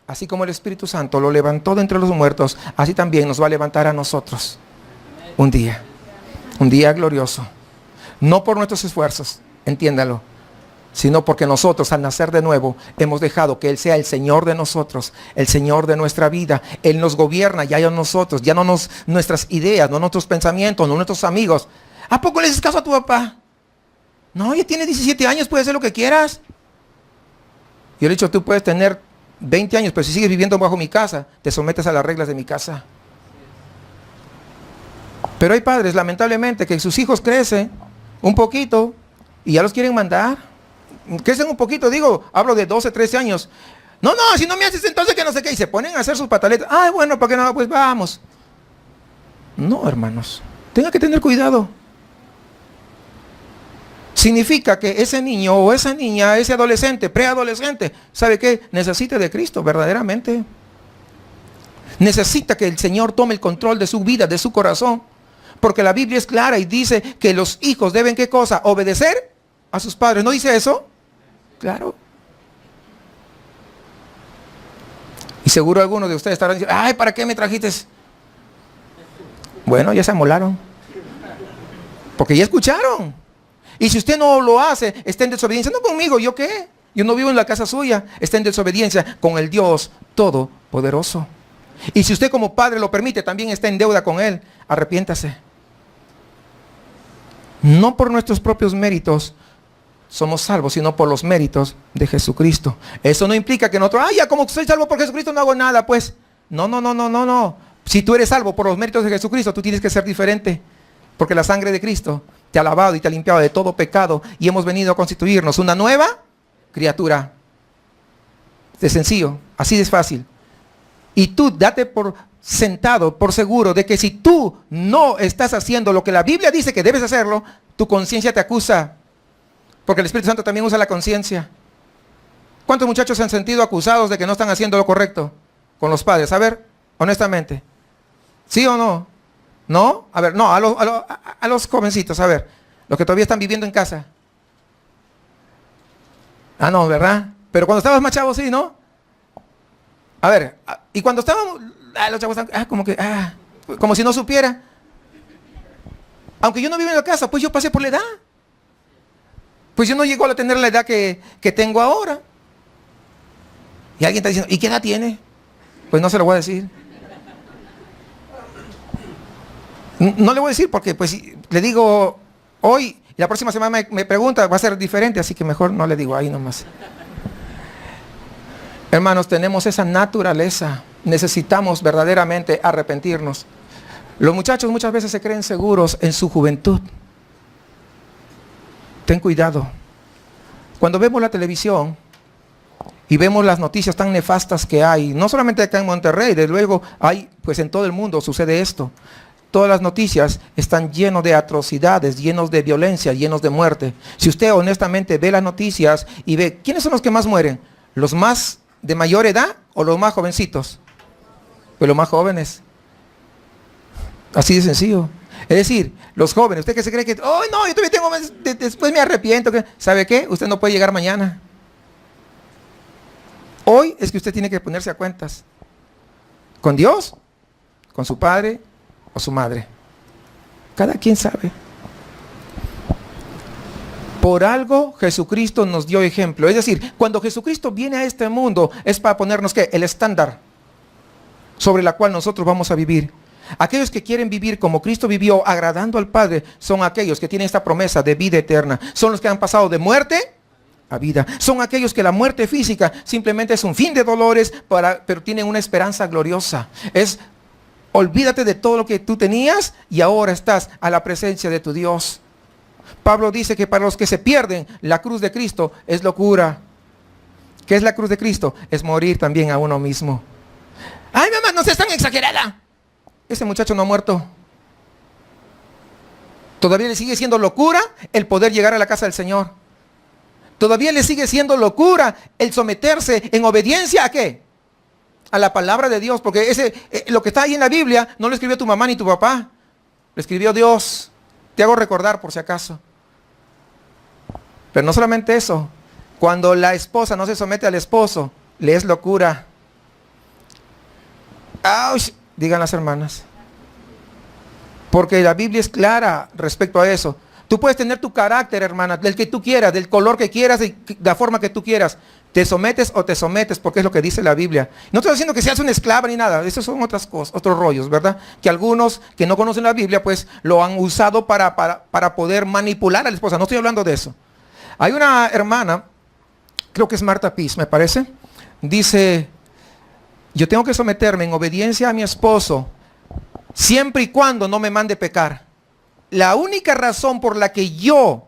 así como el Espíritu Santo lo levantó de entre los muertos, así también nos va a levantar a nosotros un día glorioso, no por nuestros esfuerzos, entiéndalo, sino porque nosotros al nacer de nuevo hemos dejado que Él sea el Señor de nosotros, el Señor de nuestra vida. Él nos gobierna ya en nosotros, ya no nuestras ideas, no nuestros pensamientos, no nuestros amigos. ¿A poco le haces caso a tu papá? No, ya tiene 17 años, puedes hacer lo que quieras. Yo le he dicho, tú puedes tener 20 años, pero si sigues viviendo bajo mi casa, te sometes a las reglas de mi casa. Pero hay padres, lamentablemente, que sus hijos crecen un poquito y ya los quieren mandar. Crecen un poquito, hablo de 12, 13 años. No, si no me haces entonces que no sé qué. Y se ponen a hacer sus pataletas. Ay, bueno, ¿para qué no? Pues vamos. No, hermanos. Tenga que tener cuidado. Significa que ese niño o esa niña, ese adolescente, preadolescente, ¿sabe qué? Necesita de Cristo, verdaderamente. Necesita que el Señor tome el control de su vida, de su corazón. Porque la Biblia es clara y dice que los hijos deben, ¿qué cosa? Obedecer a sus padres. ¿No dice eso? Claro. Y seguro algunos de ustedes estarán diciendo, ay, ¿para qué me trajiste? Bueno, ya se amolaron. Porque ya escucharon. Y si usted no lo hace, está en desobediencia. No conmigo, ¿yo qué? Yo no vivo en la casa suya. Está en desobediencia con el Dios Todopoderoso. Y si usted como padre lo permite, también está en deuda con Él. Arrepiéntase. No por nuestros propios méritos somos salvos, sino por los méritos de Jesucristo. Eso no implica que nosotros, ya como soy salvo por Jesucristo no hago nada, pues. No. Si tú eres salvo por los méritos de Jesucristo, tú tienes que ser diferente. Porque la sangre de Cristo te ha lavado y te ha limpiado de todo pecado. Y hemos venido a constituirnos una nueva criatura. Es sencillo, así de fácil. Y tú date por sentado, por seguro, de que si tú no estás haciendo lo que la Biblia dice que debes hacerlo, tu conciencia te acusa. Porque el Espíritu Santo también usa la conciencia. ¿Cuántos muchachos se han sentido acusados de que no están haciendo lo correcto con los padres? A ver, honestamente. ¿Sí o no? ¿No? A ver, no, a los jovencitos, a ver. Los que todavía están viviendo en casa. Ah, no, ¿verdad? Pero cuando estabas más chavo, sí, ¿no? A ver, y cuando estábamos, los chavos están, como si no supiera. Aunque yo no vivo en la casa, pues yo pasé por la edad. Pues yo no llego a tener la edad que tengo ahora. Y alguien está diciendo, ¿y qué edad tiene? Pues no se lo voy a decir. No le voy a decir porque pues le digo hoy y la próxima semana me pregunta, va a ser diferente, así que mejor no le digo ahí nomás. Hermanos, tenemos esa naturaleza. Necesitamos verdaderamente arrepentirnos. Los muchachos muchas veces se creen seguros en su juventud. Ten cuidado. Cuando vemos la televisión y vemos las noticias tan nefastas que hay, no solamente acá en Monterrey, desde luego hay, pues en todo el mundo sucede esto. Todas las noticias están llenas de atrocidades, llenos de violencia, llenos de muerte. Si usted honestamente ve las noticias y ve, ¿quiénes son los que más mueren? ¿Los más de mayor edad o los más jovencitos? Pues los más jóvenes. Así de sencillo. Es decir, los jóvenes, usted que se cree que, oh no, yo todavía tengo, después me arrepiento. ¿Sabe qué? Usted no puede llegar mañana. Hoy es que usted tiene que ponerse a cuentas. Con Dios, con su padre o su madre. Cada quien sabe. Por algo Jesucristo nos dio ejemplo. Es decir, cuando Jesucristo viene a este mundo es para ponernos ¿qué? El estándar sobre la cual nosotros vamos a vivir. Aquellos que quieren vivir como Cristo vivió, agradando al Padre, son aquellos que tienen esta promesa de vida eterna. Son los que han pasado de muerte a vida. Son aquellos que la muerte física simplemente es un fin de dolores, pero tienen una esperanza gloriosa. Olvídate de todo lo que tú tenías y ahora estás a la presencia de tu Dios. Pablo dice que para los que se pierden, la cruz de Cristo es locura. ¿Qué es la cruz de Cristo? Es morir también a uno mismo. ¡Ay, mamá, no seas tan exagerada! Ese muchacho no ha muerto. Todavía le sigue siendo locura el poder llegar a la casa del Señor. Todavía le sigue siendo locura el someterse en obediencia ¿a qué? A la palabra de Dios. Porque lo que está ahí en la Biblia no lo escribió tu mamá ni tu papá. Lo escribió Dios. Te hago recordar por si acaso. Pero no solamente eso. Cuando la esposa no se somete al esposo, le es locura. ¡Auch! Digan las hermanas. Porque la Biblia es clara respecto a eso. Tú puedes tener tu carácter, hermana, del que tú quieras, del color que quieras, de la forma que tú quieras. Te sometes o te sometes, porque es lo que dice la Biblia. No estoy diciendo que seas una esclava ni nada. Esos son otras cosas, otros rollos, ¿verdad? Que algunos que no conocen la Biblia, pues lo han usado para poder manipular a la esposa. No estoy hablando de eso. Hay una hermana, creo que es Marta Piz, me parece. Dice, yo tengo que someterme en obediencia a mi esposo, siempre y cuando no me mande pecar. La única razón por la que yo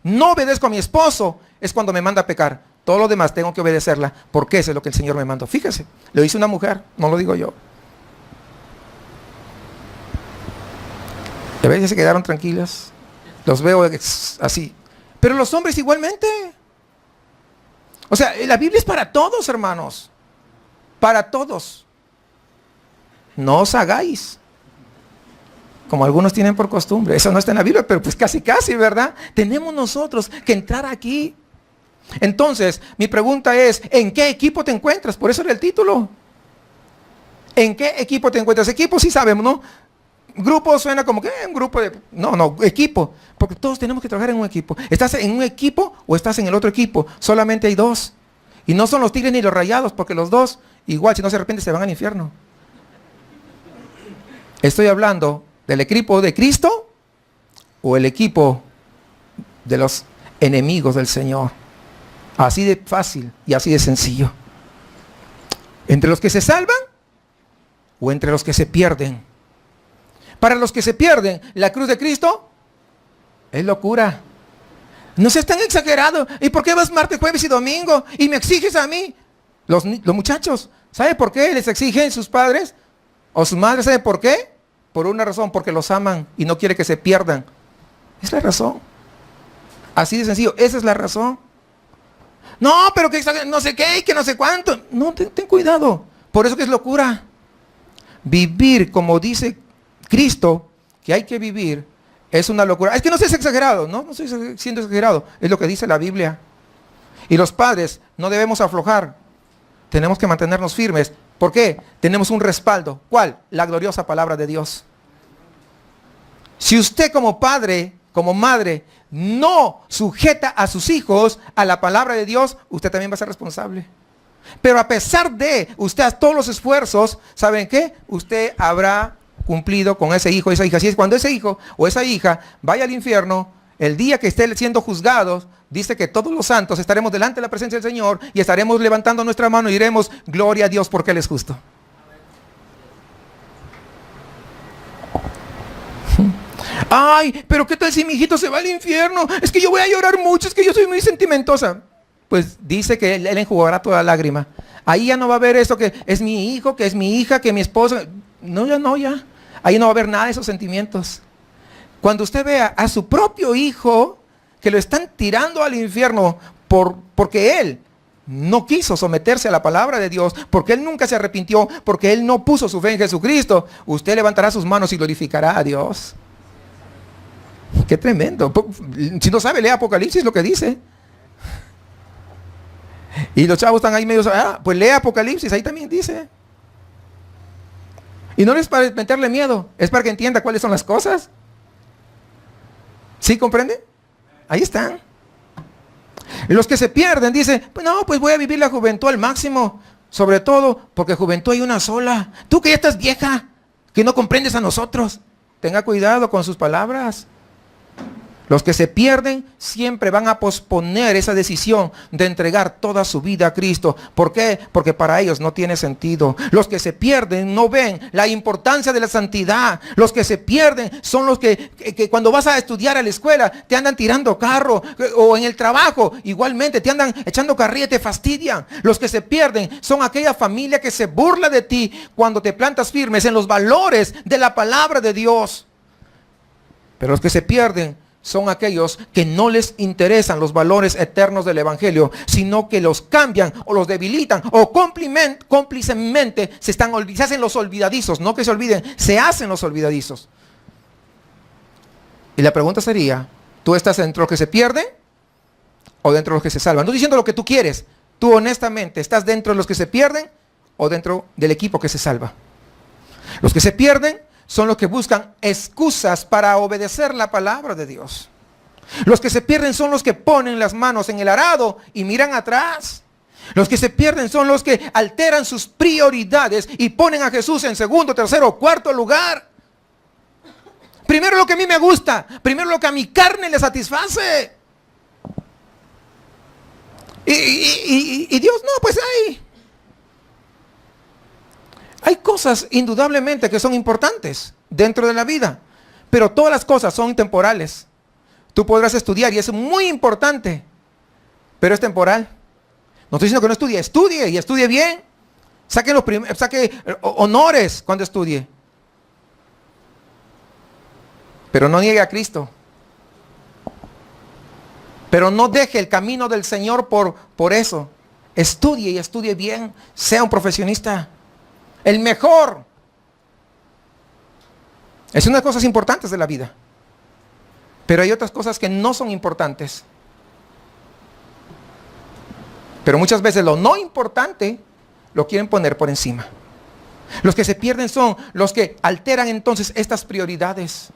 no obedezco a mi esposo es cuando me manda a pecar. Todo lo demás tengo que obedecerla, porque eso es lo que el Señor me mandó. Fíjese, lo dice una mujer, no lo digo yo. Y a veces se quedaron tranquilas. Los veo así. Pero los hombres igualmente. O sea, la Biblia es para todos, hermanos. Para todos. No os hagáis como algunos tienen por costumbre. Eso no está en la Biblia, pero pues casi, ¿verdad? Tenemos nosotros que entrar aquí. Entonces, mi pregunta es, ¿en qué equipo te encuentras? Por eso era el título. ¿En qué equipo te encuentras? Equipo sí sabemos, ¿no? Grupo suena como que un grupo de... No, equipo. Porque todos tenemos que trabajar en un equipo. ¿Estás en un equipo o estás en el otro equipo? Solamente hay dos. Y no son los Tigres ni los Rayados, porque los dos, igual, si no se arrepienten, se van al infierno. Estoy hablando del equipo de Cristo o el equipo de los enemigos del Señor. Así de fácil y así de sencillo. ¿Entre los que se salvan o entre los que se pierden? Para los que se pierden, la cruz de Cristo es locura. No seas tan exagerado. ¿Y por qué vas martes, jueves y domingo? Y me exiges a mí. Los muchachos, ¿sabe por qué les exigen sus padres? O sus madres, ¿sabe por qué? Por una razón, porque los aman y no quiere que se pierdan. Es la razón. Así de sencillo, esa es la razón. No, pero que no sé qué y que no sé cuánto. No, ten cuidado. Por eso que es locura. Vivir como dice Cristo que hay que vivir es una locura. Es que no seas exagerado. No estoy siendo exagerado. Es lo que dice la Biblia. Y los padres no debemos aflojar. Tenemos que mantenernos firmes. ¿Por qué? Tenemos un respaldo. ¿Cuál? La gloriosa palabra de Dios. Si usted como padre, como madre, no sujeta a sus hijos a la palabra de Dios, usted también va a ser responsable. Pero a pesar de usted todos los esfuerzos, ¿saben qué? Usted habrá cumplido con ese hijo, esa hija. Así es, cuando ese hijo o esa hija vaya al infierno, el día que esté siendo juzgados, dice que todos los santos estaremos delante de la presencia del Señor y estaremos levantando nuestra mano y diremos, gloria a Dios porque Él es justo. Ay, pero ¿qué tal si mi hijito se va al infierno? Es que yo voy a llorar mucho, es que yo soy muy sentimentosa. Pues dice que Él enjugará toda lágrima. Ahí ya no va a haber eso que es mi hijo, que es mi hija, que mi esposo. No, ya. Ahí no va a haber nada de esos sentimientos. Cuando usted vea a su propio hijo que lo están tirando al infierno porque él no quiso someterse a la palabra de Dios, porque él nunca se arrepintió, porque él no puso su fe en Jesucristo, usted levantará sus manos y glorificará a Dios. Qué tremendo. Si no sabe, lea Apocalipsis, lo que dice. Y los chavos están ahí medio, pues lea Apocalipsis, ahí también dice. Y no es para meterle miedo, es para que entienda cuáles son las cosas. ¿Sí comprende? Ahí están. Y los que se pierden dicen, pues no, pues voy a vivir la juventud al máximo. Sobre todo porque juventud hay una sola. Tú que ya estás vieja, que no comprendes a nosotros. Tenga cuidado con sus palabras. Los que se pierden siempre van a posponer esa decisión de entregar toda su vida a Cristo. ¿Por qué? Porque para ellos no tiene sentido. Los que se pierden no ven la importancia de la santidad. Los que se pierden son los que cuando vas a estudiar a la escuela te andan tirando carro, o en el trabajo igualmente te andan echando carrilla y te fastidian. Los que se pierden son aquella familia que se burla de ti cuando te plantas firmes en los valores de la palabra de Dios. Pero los que se pierden son aquellos que no les interesan los valores eternos del Evangelio, sino que los cambian o los debilitan o cómplicemente se hacen los olvidadizos. No que se olviden, se hacen los olvidadizos. Y la pregunta sería, ¿tú estás dentro de los que se pierden o dentro de los que se salvan? No estoy diciendo lo que tú quieres. Tú honestamente, ¿estás dentro de los que se pierden o dentro del equipo que se salva? Los que se pierden son los que buscan excusas para obedecer la palabra de Dios. Los que se pierden son los que ponen las manos en el arado y miran atrás. Los que se pierden son los que alteran sus prioridades y ponen a Jesús en segundo, tercero o cuarto lugar. Primero lo que a mí me gusta, primero lo que a mi carne le satisface. Y Dios, no, pues hay cosas indudablemente que son importantes dentro de la vida, pero todas las cosas son temporales. Tú podrás estudiar y es muy importante, pero es temporal. No estoy diciendo que no estudie y estudie bien. Saque honores cuando estudie. Pero no niegue a Cristo. Pero no deje el camino del Señor por eso. Estudie y estudie bien. Sea un profesionista. El mejor. Es una de las cosas importantes de la vida. Pero hay otras cosas que no son importantes. Pero muchas veces lo no importante lo quieren poner por encima. Los que se pierden son los que alteran entonces estas prioridades.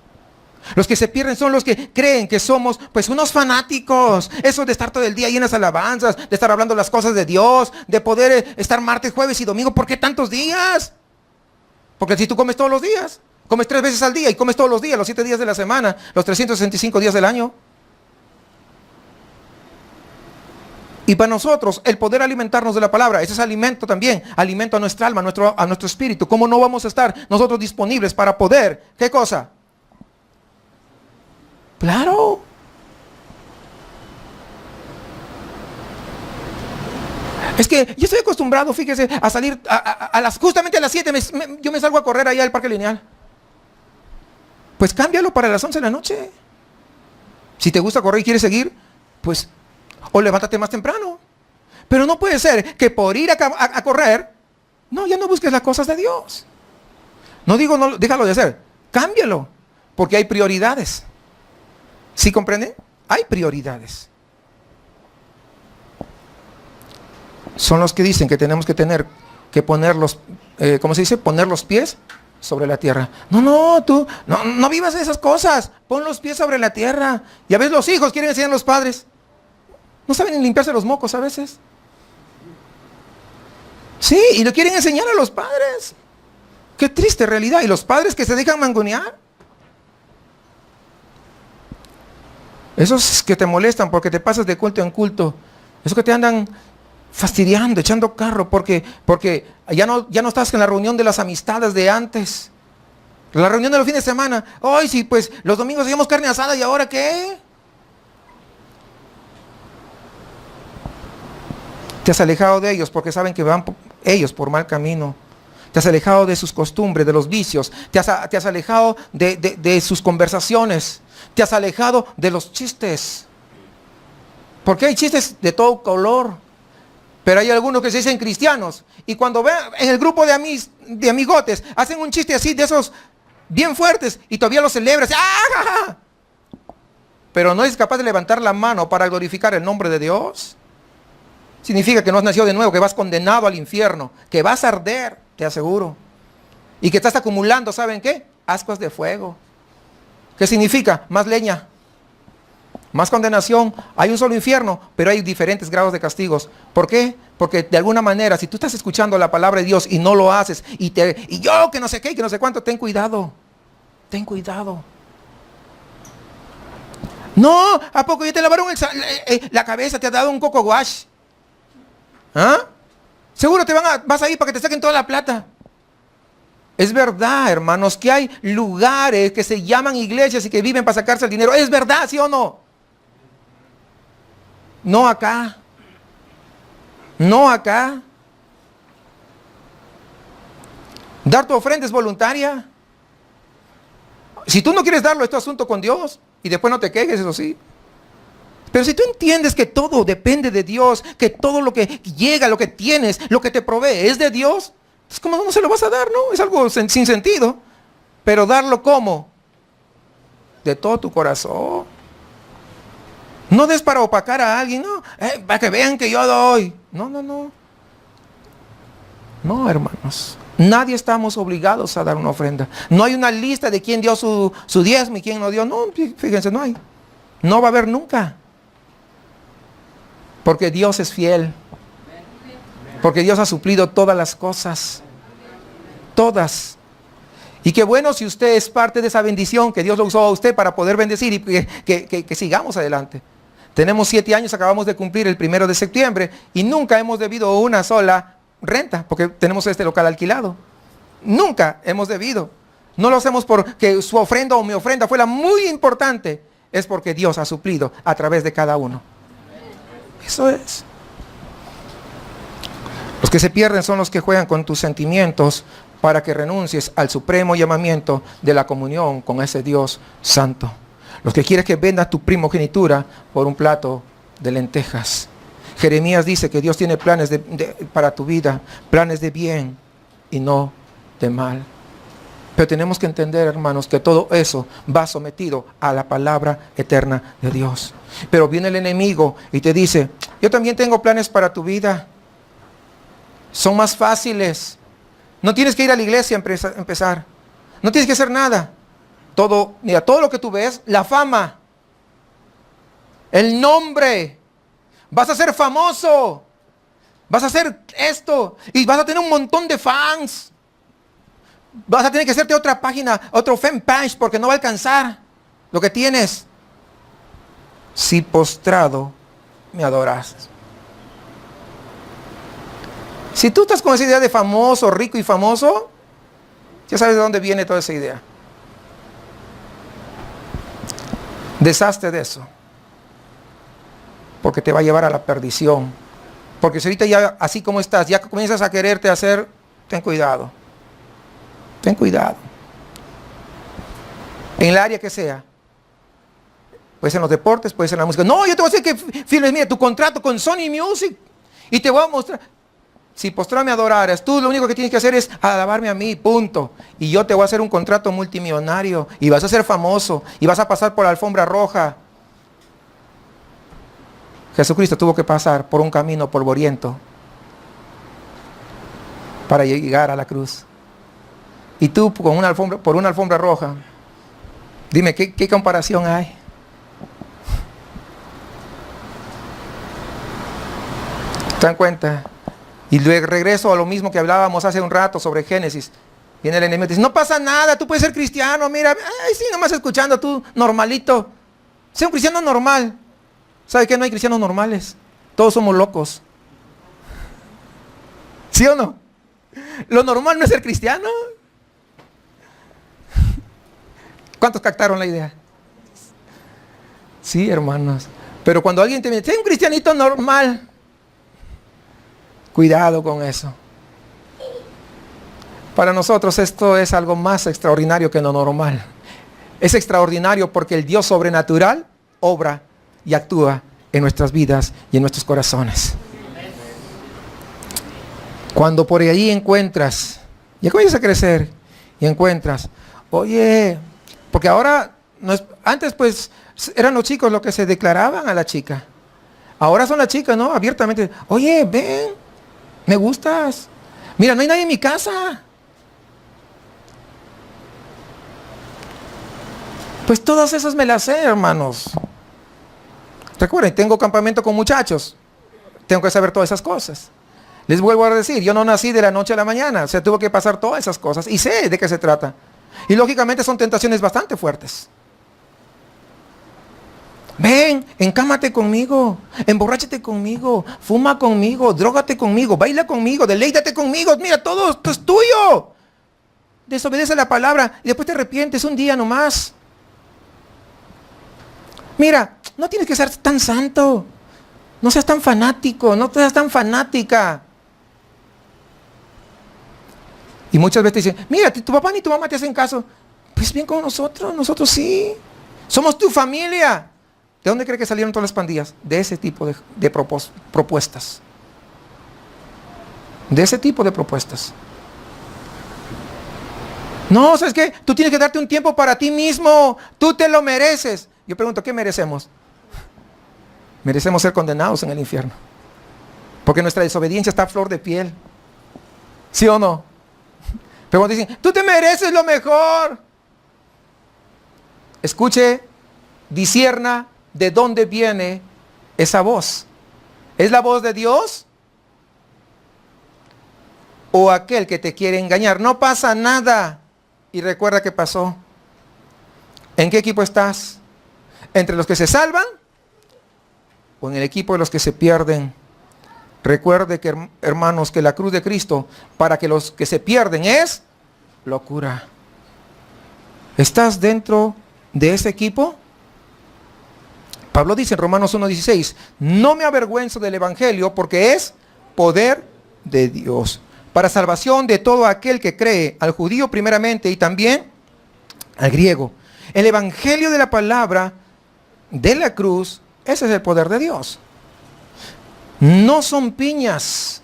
Los que se pierden son los que creen que somos pues unos fanáticos. Eso de estar todo el día ahí en las alabanzas, de estar hablando las cosas de Dios, de poder estar martes, jueves y domingo. ¿Por qué tantos días? Porque si tú comes todos los días, comes 3 veces al día y comes todos los días, los 7 días de la semana, los 365 días del año. Y para nosotros el poder alimentarnos de la palabra, ese es alimento también, alimento a nuestra alma, a nuestro espíritu. ¿Cómo no vamos a estar nosotros disponibles para poder? ¿Qué cosa? Claro. Es que yo estoy acostumbrado, fíjese, a salir justamente a las 7, yo me salgo a correr allá al parque lineal. Pues cámbialo para las 11 de la noche. Si te gusta correr y quieres seguir, pues, o levántate más temprano. Pero no puede ser que por ir a correr, no, ya no busques las cosas de Dios. No digo, no, déjalo de hacer, cámbialo, porque hay prioridades. ¿Sí comprenden? Hay prioridades. Son los que dicen que tenemos que poner los, ¿cómo se dice? Poner los pies sobre la tierra. No, tú, no vivas de esas cosas. Pon los pies sobre la tierra. Ya ves, los hijos quieren enseñar a los padres. No saben ni limpiarse los mocos a veces. Sí, y lo quieren enseñar a los padres. Qué triste realidad. Y los padres que se dejan mangonear. Esos que te molestan porque te pasas de culto en culto. Esos que te andan fastidiando, echando carro porque ya no estás en la reunión de las amistades de antes. La reunión de los fines de semana. Hoy sí, pues los domingos hacíamos carne asada y ahora ¿qué? Te has alejado de ellos porque saben que van ellos por mal camino. Te has alejado de sus costumbres, de los vicios. Te has alejado de sus conversaciones. Te has alejado de los chistes. Porque hay chistes de todo color. Pero hay algunos que se dicen cristianos. Y cuando ven en el grupo de amigotes, hacen un chiste así de esos bien fuertes. Y todavía lo celebras. ¡Ah! Pero no es capaz de levantar la mano para glorificar el nombre de Dios. Significa que no has nacido de nuevo, que vas condenado al infierno, que vas a arder, te aseguro. Y que estás acumulando, ¿saben qué? Ascuas de fuego. ¿Qué significa? Más leña, más condenación. Hay un solo infierno, pero hay diferentes grados de castigos. ¿Por qué? Porque de alguna manera, si tú estás escuchando la palabra de Dios y no lo haces, y yo que no sé qué, que no sé cuánto, ten cuidado. Ten cuidado. No, ¿a poco ya te lavaron la cabeza, te ha dado un coco wash? ¿Ah? Seguro vas a ir para que te saquen toda la plata. Es verdad, hermanos, que hay lugares que se llaman iglesias y que viven para sacarse el dinero. ¿Es verdad, sí o no? No acá. No acá. Dar tu ofrenda es voluntaria. Si tú no quieres darlo, es tu asunto con Dios. Y después no te quejes, eso sí. Pero si tú entiendes que todo depende de Dios, que todo lo que llega, lo que tienes, lo que te provee es de Dios, es como no se lo vas a dar, ¿no? Es algo sin sentido. Pero darlo ¿cómo? De todo tu corazón. No des para opacar a alguien, no, para que vean que yo doy. No, no, no. No, hermanos. Nadie estamos obligados a dar una ofrenda. No hay una lista de quién dio su diezmo y quién no dio. No, fíjense, no hay. No va a haber nunca. Porque Dios es fiel. Porque Dios ha suplido todas las cosas. Todas. Y qué bueno si usted es parte de esa bendición, que Dios lo usó a usted para poder bendecir y que sigamos adelante. Tenemos 7 años, acabamos de cumplir el 1 de septiembre y nunca hemos debido una sola renta, porque tenemos este local alquilado. Nunca hemos debido. No lo hacemos porque su ofrenda o mi ofrenda fuera muy importante. Es porque Dios ha suplido a través de cada uno. Eso es. Los que se pierden son los que juegan con tus sentimientos para que renuncies al supremo llamamiento de la comunión con ese Dios santo. Los que quieren que vendas tu primogenitura por un plato de lentejas. Jeremías dice que Dios tiene planes para tu vida, planes de bien y no de mal. Pero tenemos que entender, hermanos, que todo eso va sometido a la palabra eterna de Dios. Pero viene el enemigo y te dice, yo también tengo planes para tu vida. Son más fáciles. No tienes que ir a la iglesia a empezar. No tienes que hacer nada. Mira, todo lo que tú ves, la fama, el nombre, vas a ser famoso, vas a hacer esto y vas a tener un montón de fans. Vas a tener que hacerte otra página, otro fanpage, porque no va a alcanzar lo que tienes. Si postrado me adoras. Si tú estás con esa idea de famoso, rico y famoso, ya sabes de dónde viene toda esa idea. Deshazte de eso. Porque te va a llevar a la perdición. Porque si ahorita ya, así como estás, ya comienzas a quererte hacer, ten cuidado. Ten cuidado. En el área que sea. Puede ser en los deportes, puede ser en la música. No, yo te voy a decir que firmes, mira, tu contrato con Sony Music. Y te voy a mostrar. Si postrado me adoraras, tú lo único que tienes que hacer es alabarme a mí, punto. Y yo te voy a hacer un contrato multimillonario. Y vas a ser famoso. Y vas a pasar por la alfombra roja. Jesucristo tuvo que pasar por un camino polvoriento para llegar a la cruz. Y tú por una alfombra roja, dime, ¿qué comparación hay? ¿Te dan cuenta? Y luego regreso a lo mismo que hablábamos hace un rato sobre Génesis. Viene el enemigo y dice, no pasa nada, tú puedes ser cristiano, mira, ay, sí, nomás escuchando tú, normalito. Sea un cristiano normal. ¿Sabe que no hay cristianos normales? Todos somos locos. ¿Sí o no? Lo normal no es ser cristiano. ¿Cuántos captaron la idea? Sí, hermanos. Pero cuando alguien te dice, sé un cristianito normal, cuidado con eso. Para nosotros esto es algo más extraordinario que lo normal. Es extraordinario porque el Dios sobrenatural obra y actúa en nuestras vidas y en nuestros corazones. Cuando por ahí encuentras, ya comienzas a crecer y encuentras, oye, porque ahora, no es, antes pues eran los chicos los que se declaraban a la chica. Ahora son las chicas, ¿no? Abiertamente, oye, ven, me gustas. Mira, no hay nadie en mi casa. Pues todas esas me las sé, hermanos. Recuerden, tengo campamento con muchachos. Tengo que saber todas esas cosas. Les vuelvo a decir, yo no nací de la noche a la mañana. O sea, tuve que pasar todas esas cosas. Y sé de qué se trata. Y lógicamente son tentaciones bastante fuertes. Ven, encámate conmigo, emborráchate conmigo, fuma conmigo, drógate conmigo, baila conmigo, deleítate conmigo. Mira, todo esto es tuyo. Desobedece la palabra y después te arrepientes un día nomás. Mira, no tienes que ser tan santo. No seas tan fanático, no seas tan fanática. Y muchas veces te dicen, mira, tu papá ni tu mamá te hacen caso. Pues bien con nosotros sí. Somos tu familia. ¿De dónde cree que salieron todas las pandillas? De ese tipo de propuestas. De ese tipo de propuestas. No, ¿sabes qué? Tú tienes que darte un tiempo para ti mismo. Tú te lo mereces. Yo pregunto, ¿qué merecemos? Merecemos ser condenados en el infierno. Porque nuestra desobediencia está a flor de piel. ¿Sí o no? Pero cuando dicen, tú te mereces lo mejor. Escuche, discierna de dónde viene esa voz. ¿Es la voz de Dios? ¿O aquel que te quiere engañar? No pasa nada. Y recuerda qué pasó. ¿En qué equipo estás? ¿Entre los que se salvan? ¿O en el equipo de los que se pierden? Recuerde que, hermanos, que la cruz de Cristo, para que los que se pierden es locura. ¿Estás dentro de ese equipo? Pablo dice en Romanos 1:16, no me avergüenzo del evangelio porque es poder de Dios para salvación de todo aquel que cree, al judío primeramente y también al griego. El evangelio de la palabra de la cruz, ese es el poder de Dios. No son piñas,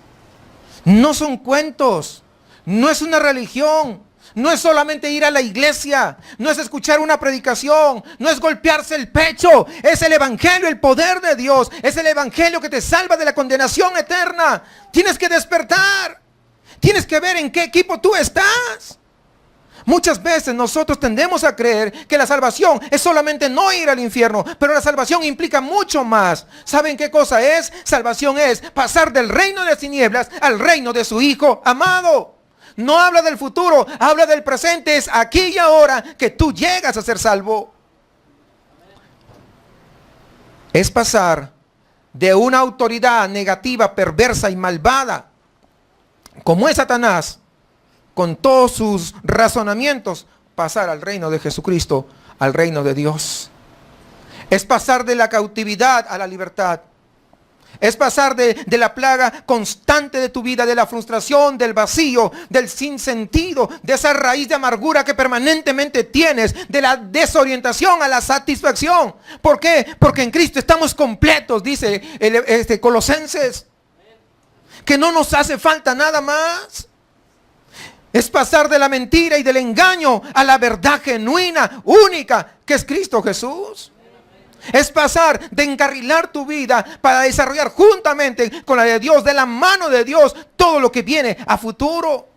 no son cuentos, no es una religión, no es solamente ir a la iglesia, no es escuchar una predicación, no es golpearse el pecho, es el evangelio, el poder de Dios, es el evangelio que te salva de la condenación eterna. Tienes que despertar, tienes que ver en qué equipo tú estás. Muchas veces nosotros tendemos a creer que la salvación es solamente no ir al infierno, pero la salvación implica mucho más. ¿Saben qué cosa es? Salvación es pasar del reino de las tinieblas al reino de su Hijo amado. No habla del futuro, habla del presente. Es aquí y ahora que tú llegas a ser salvo. Es pasar de una autoridad negativa, perversa y malvada, como es Satanás, con todos sus razonamientos, pasar al reino de Jesucristo, al reino de Dios. Es pasar de la cautividad a la libertad. Es pasar de la plaga constante de tu vida, de la frustración, del vacío, del sinsentido, de esa raíz de amargura que permanentemente tienes, de la desorientación a la satisfacción. ¿Por qué? Porque en Cristo estamos completos, dice Colosenses, que no nos hace falta nada más. Es pasar de la mentira y del engaño a la verdad genuina, única, que es Cristo Jesús. Es pasar de encarrilar tu vida para desarrollar juntamente con la de Dios, de la mano de Dios, todo lo que viene a futuro.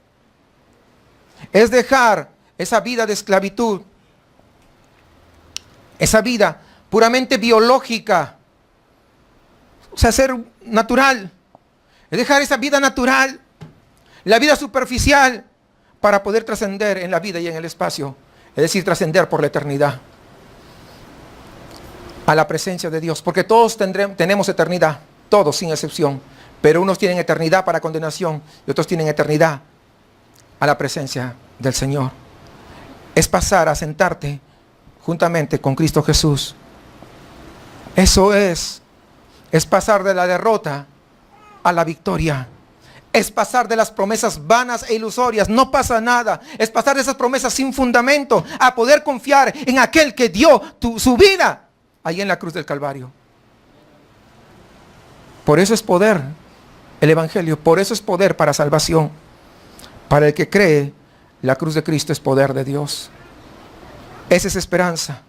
Es dejar esa vida de esclavitud, esa vida puramente biológica, o sea, ser natural. Es dejar esa vida natural, la vida superficial, para poder trascender en la vida y en el espacio, es decir, trascender por la eternidad. a la presencia de Dios, porque todos tenemos eternidad, todos sin excepción, pero unos tienen eternidad para condenación y otros tienen eternidad a la presencia del Señor. Es pasar a sentarte juntamente con Cristo Jesús. Eso es pasar de la derrota a la victoria. Es pasar de las promesas vanas e ilusorias, no pasa nada. Es pasar de esas promesas sin fundamento a poder confiar en aquel que dio su vida ahí en la cruz del Calvario. Por eso es poder el Evangelio, por eso es poder para salvación. Para el que cree, la cruz de Cristo es poder de Dios. Esa es esperanza.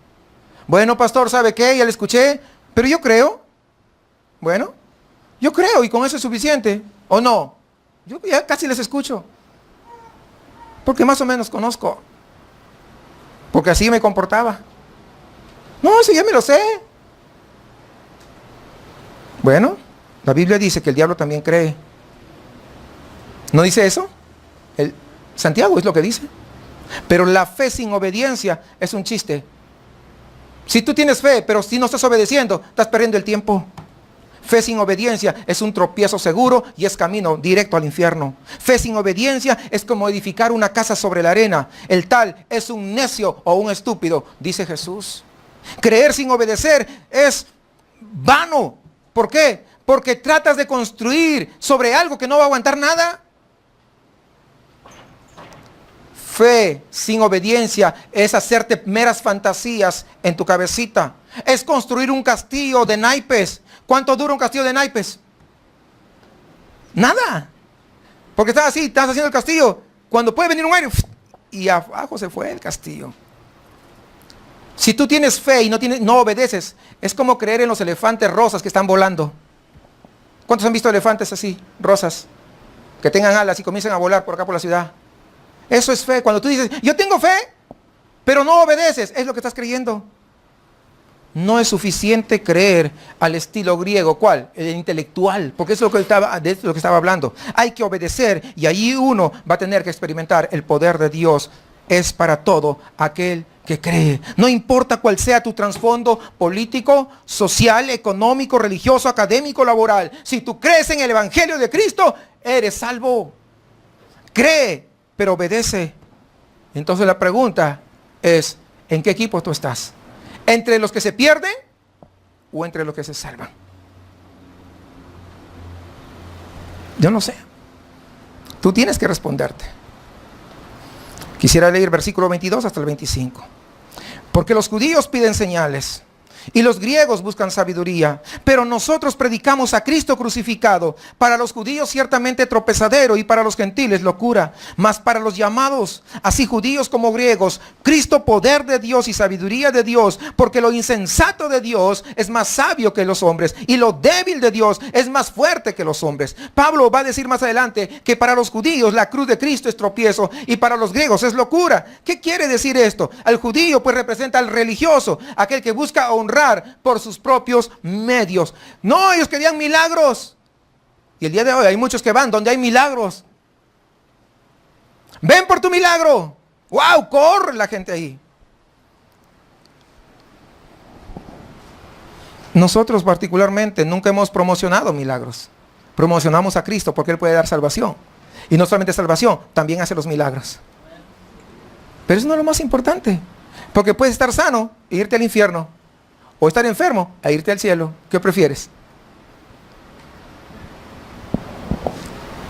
Bueno, pastor, ¿sabe qué? Ya le escuché, pero yo creo. Bueno, yo creo y con eso es suficiente, ¿o no? Yo ya casi les escucho. Porque más o menos conozco. Porque así me comportaba. No, eso ya me lo sé. Bueno, la Biblia dice que el diablo también cree. ¿No dice eso? Santiago es lo que dice. Pero la fe sin obediencia es un chiste. Si tú tienes fe, pero si no estás obedeciendo, estás perdiendo el tiempo. Fe sin obediencia es un tropiezo seguro y es camino directo al infierno. Fe sin obediencia es como edificar una casa sobre la arena. El tal es un necio o un estúpido, dice Jesús. Creer sin obedecer es vano. ¿Por qué? Porque tratas de construir sobre algo que no va a aguantar nada. Fe sin obediencia es hacerte meras fantasías en tu cabecita. Es construir un castillo de naipes. ¿Cuánto dura un castillo de naipes? Nada. Porque estás así, estás haciendo el castillo. Cuando puede venir un aire y abajo se fue el castillo. Si tú tienes fe y no obedeces, es como creer en los elefantes rosas que están volando. ¿Cuántos han visto elefantes así, rosas? Que tengan alas y comiencen a volar por acá por la ciudad. Eso es fe. Cuando tú dices, yo tengo fe, pero no obedeces, es lo que estás creyendo. No es suficiente creer al estilo griego. ¿Cuál? El intelectual. Porque eso es lo que estaba hablando. Hay que obedecer y allí uno va a tener que experimentar el poder de Dios. Es para todo aquel que cree. No importa cuál sea tu trasfondo político, social, económico, religioso, académico, laboral. Si tú crees en el Evangelio de Cristo, eres salvo. Cree, pero obedece. Entonces la pregunta es, ¿en qué equipo tú estás? ¿Entre los que se pierden o entre los que se salvan? Yo no sé. Tú tienes que responderte. Quisiera leer versículo 22 hasta el 25. Porque los judíos piden señales y los griegos buscan sabiduría, pero nosotros predicamos a Cristo crucificado, para los judíos ciertamente tropezadero y para los gentiles locura, mas para los llamados, así judíos como griegos, Cristo poder de Dios y sabiduría de Dios, porque lo insensato de Dios es más sabio que los hombres y lo débil de Dios es más fuerte que los hombres. Pablo va a decir más adelante que para los judíos la cruz de Cristo es tropiezo y para los griegos es locura. ¿Qué quiere decir esto? Al judío pues representa al religioso, aquel que busca honrar por sus propios medios. No, ellos querían milagros. Y el día de hoy hay muchos que van donde hay milagros. Ven por tu milagro. ¡Wow! Corre la gente ahí. Nosotros particularmente nunca hemos promocionado milagros. Promocionamos a Cristo porque Él puede dar salvación. Y no solamente salvación, también hace los milagros. Pero eso no es lo más importante. Porque puedes estar sano e irte al infierno. O estar enfermo e irte al cielo. ¿Qué prefieres?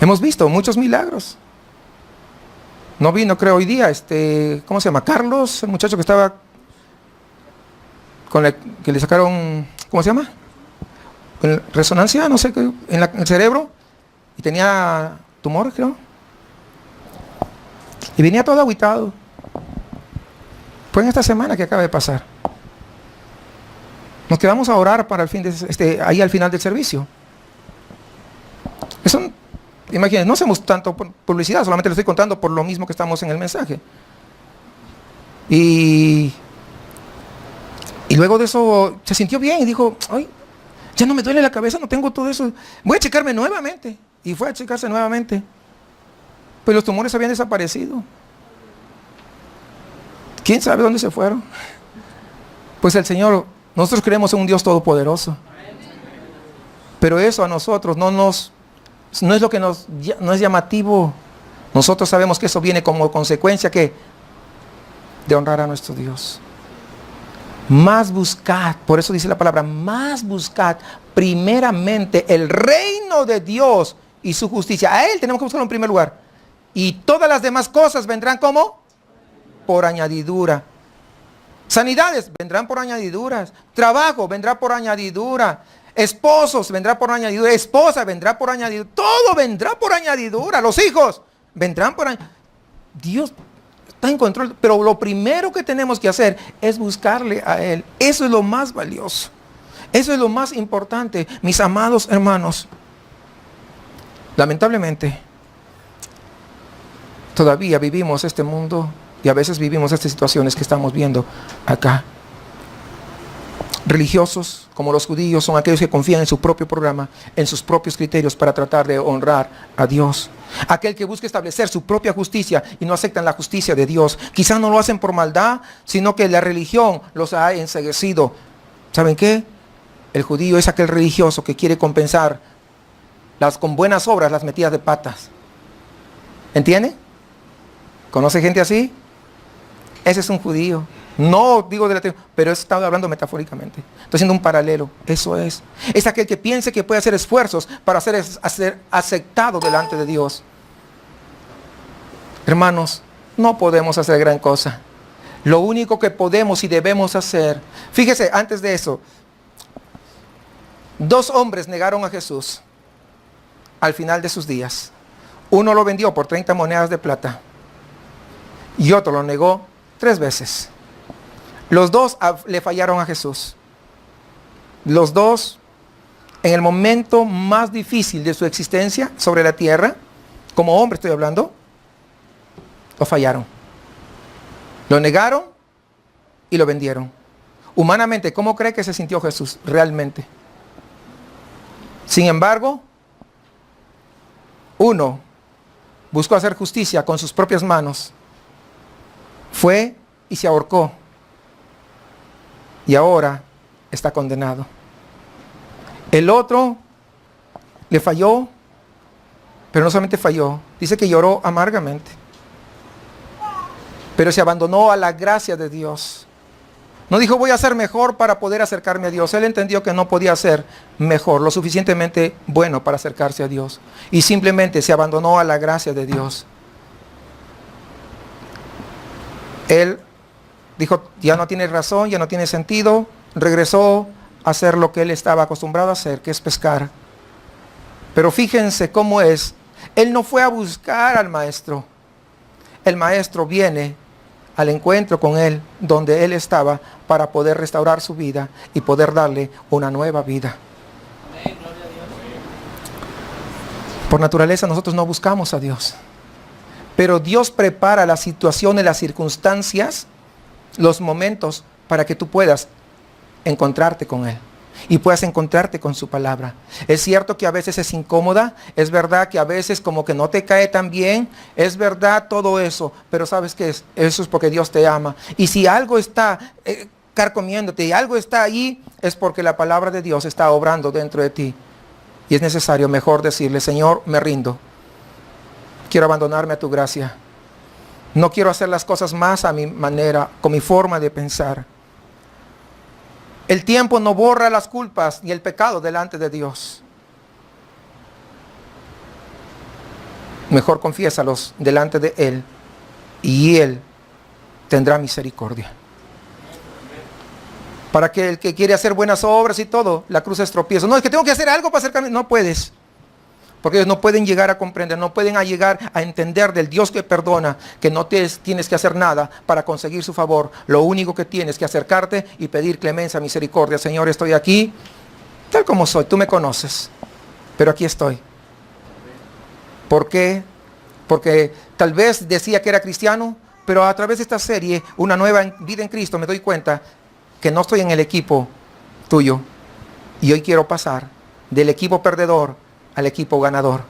Hemos visto muchos milagros. No vino, creo, hoy día, ¿cómo se llama? Carlos, el muchacho que estaba que le sacaron, ¿cómo se llama? Resonancia, no sé, en el cerebro. Y tenía tumor, creo. Y venía todo agüitado. Fue en esta semana que acaba de pasar. Nos quedamos a orar para el fin de ahí al final del servicio. Eso, imagínense, no hacemos tanto publicidad, solamente lo estoy contando por lo mismo que estamos en el mensaje. Y luego de eso se sintió bien y dijo, ay, ya no me duele la cabeza, no tengo todo eso. Voy a checarme nuevamente. Y fue a checarse nuevamente. Pues los tumores habían desaparecido. ¿Quién sabe dónde se fueron? Pues el Señor Nosotros creemos en un Dios todopoderoso. Pero eso a nosotros no es lo que no es llamativo. Nosotros sabemos que eso viene como consecuencia de honrar a nuestro Dios. Más buscad, por eso dice la palabra, más buscad primeramente el reino de Dios y su justicia. A Él tenemos que buscarlo en primer lugar. Y todas las demás cosas vendrán como por añadidura. Sanidades vendrán por añadiduras. Trabajo vendrá por añadidura. Esposos vendrá por añadidura. Esposa vendrá por añadidura. Todo vendrá por añadidura. Los hijos vendrán por añadidura. Dios está en control. Pero lo primero que tenemos que hacer es buscarle a Él. Eso es lo más valioso. Eso es lo más importante. Mis amados hermanos, lamentablemente, todavía vivimos este mundo y a veces vivimos estas situaciones que estamos viendo acá. Religiosos, como los judíos, son aquellos que confían en su propio programa, en sus propios criterios para tratar de honrar a Dios. Aquel que busca establecer su propia justicia y no aceptan la justicia de Dios. Quizás no lo hacen por maldad, sino que la religión los ha enceguecido. ¿Saben qué? El judío es aquel religioso que quiere compensar con buenas obras las metidas de patas. ¿Entiende? ¿Conoce gente así? Ese es un judío. No digo de la teoría, pero está hablando metafóricamente. Estoy haciendo un paralelo. Eso es. Es aquel que piense que puede hacer esfuerzos para ser aceptado delante de Dios. Hermanos, no podemos hacer gran cosa. Lo único que podemos y debemos hacer. Fíjese, antes de eso, 2 hombres negaron a Jesús al final de sus días. Uno lo vendió por 30 monedas de plata y otro lo negó 3 veces. Los 2 le fallaron a Jesús. Los 2, en el momento más difícil de su existencia sobre la tierra, como hombre estoy hablando, lo fallaron. Lo negaron y lo vendieron. Humanamente, ¿cómo cree que se sintió Jesús realmente? Sin embargo, uno buscó hacer justicia con sus propias manos. Fue y se ahorcó. Y ahora está condenado. El otro le falló, pero no solamente falló, dice que lloró amargamente. Pero se abandonó a la gracia de Dios. No dijo voy a ser mejor para poder acercarme a Dios. Él entendió que no podía ser mejor, lo suficientemente bueno para acercarse a Dios. Y simplemente se abandonó a la gracia de Dios. Él dijo, ya no tiene razón, ya no tiene sentido. Regresó a hacer lo que él estaba acostumbrado a hacer, que es pescar. Pero fíjense cómo es. Él no fue a buscar al maestro. El maestro viene al encuentro con él, donde él estaba, para poder restaurar su vida y poder darle una nueva vida. Por naturaleza nosotros no buscamos a Dios. Pero Dios prepara las situaciones, las circunstancias, los momentos para que tú puedas encontrarte con Él y puedas encontrarte con su palabra. Es cierto que a veces es incómoda, es verdad que a veces como que no te cae tan bien, es verdad todo eso, pero ¿sabes qué es? Eso es porque Dios te ama. Y si algo está carcomiéndote y algo está ahí, es porque la palabra de Dios está obrando dentro de ti. Y es necesario mejor decirle, Señor, me rindo. Quiero abandonarme a tu gracia. No quiero hacer las cosas más a mi manera, con mi forma de pensar. El tiempo no borra las culpas ni el pecado delante de Dios. Mejor confiésalos delante de Él y Él tendrá misericordia. Para que el que quiere hacer buenas obras y todo, la cruz es tropiezo. No, es que tengo que hacer algo para acercarme. No puedes. Porque ellos no pueden llegar a comprender, no pueden llegar a entender del Dios que perdona, que no tienes que hacer nada para conseguir su favor. Lo único que tienes que acercarte y pedir clemencia, misericordia. Señor, estoy aquí, tal como soy, tú me conoces, pero aquí estoy. ¿Por qué? Porque tal vez decía que era cristiano, pero a través de esta serie, Una Nueva Vida en Cristo, me doy cuenta que no estoy en el equipo tuyo. Y hoy quiero pasar del equipo perdedor al equipo ganador.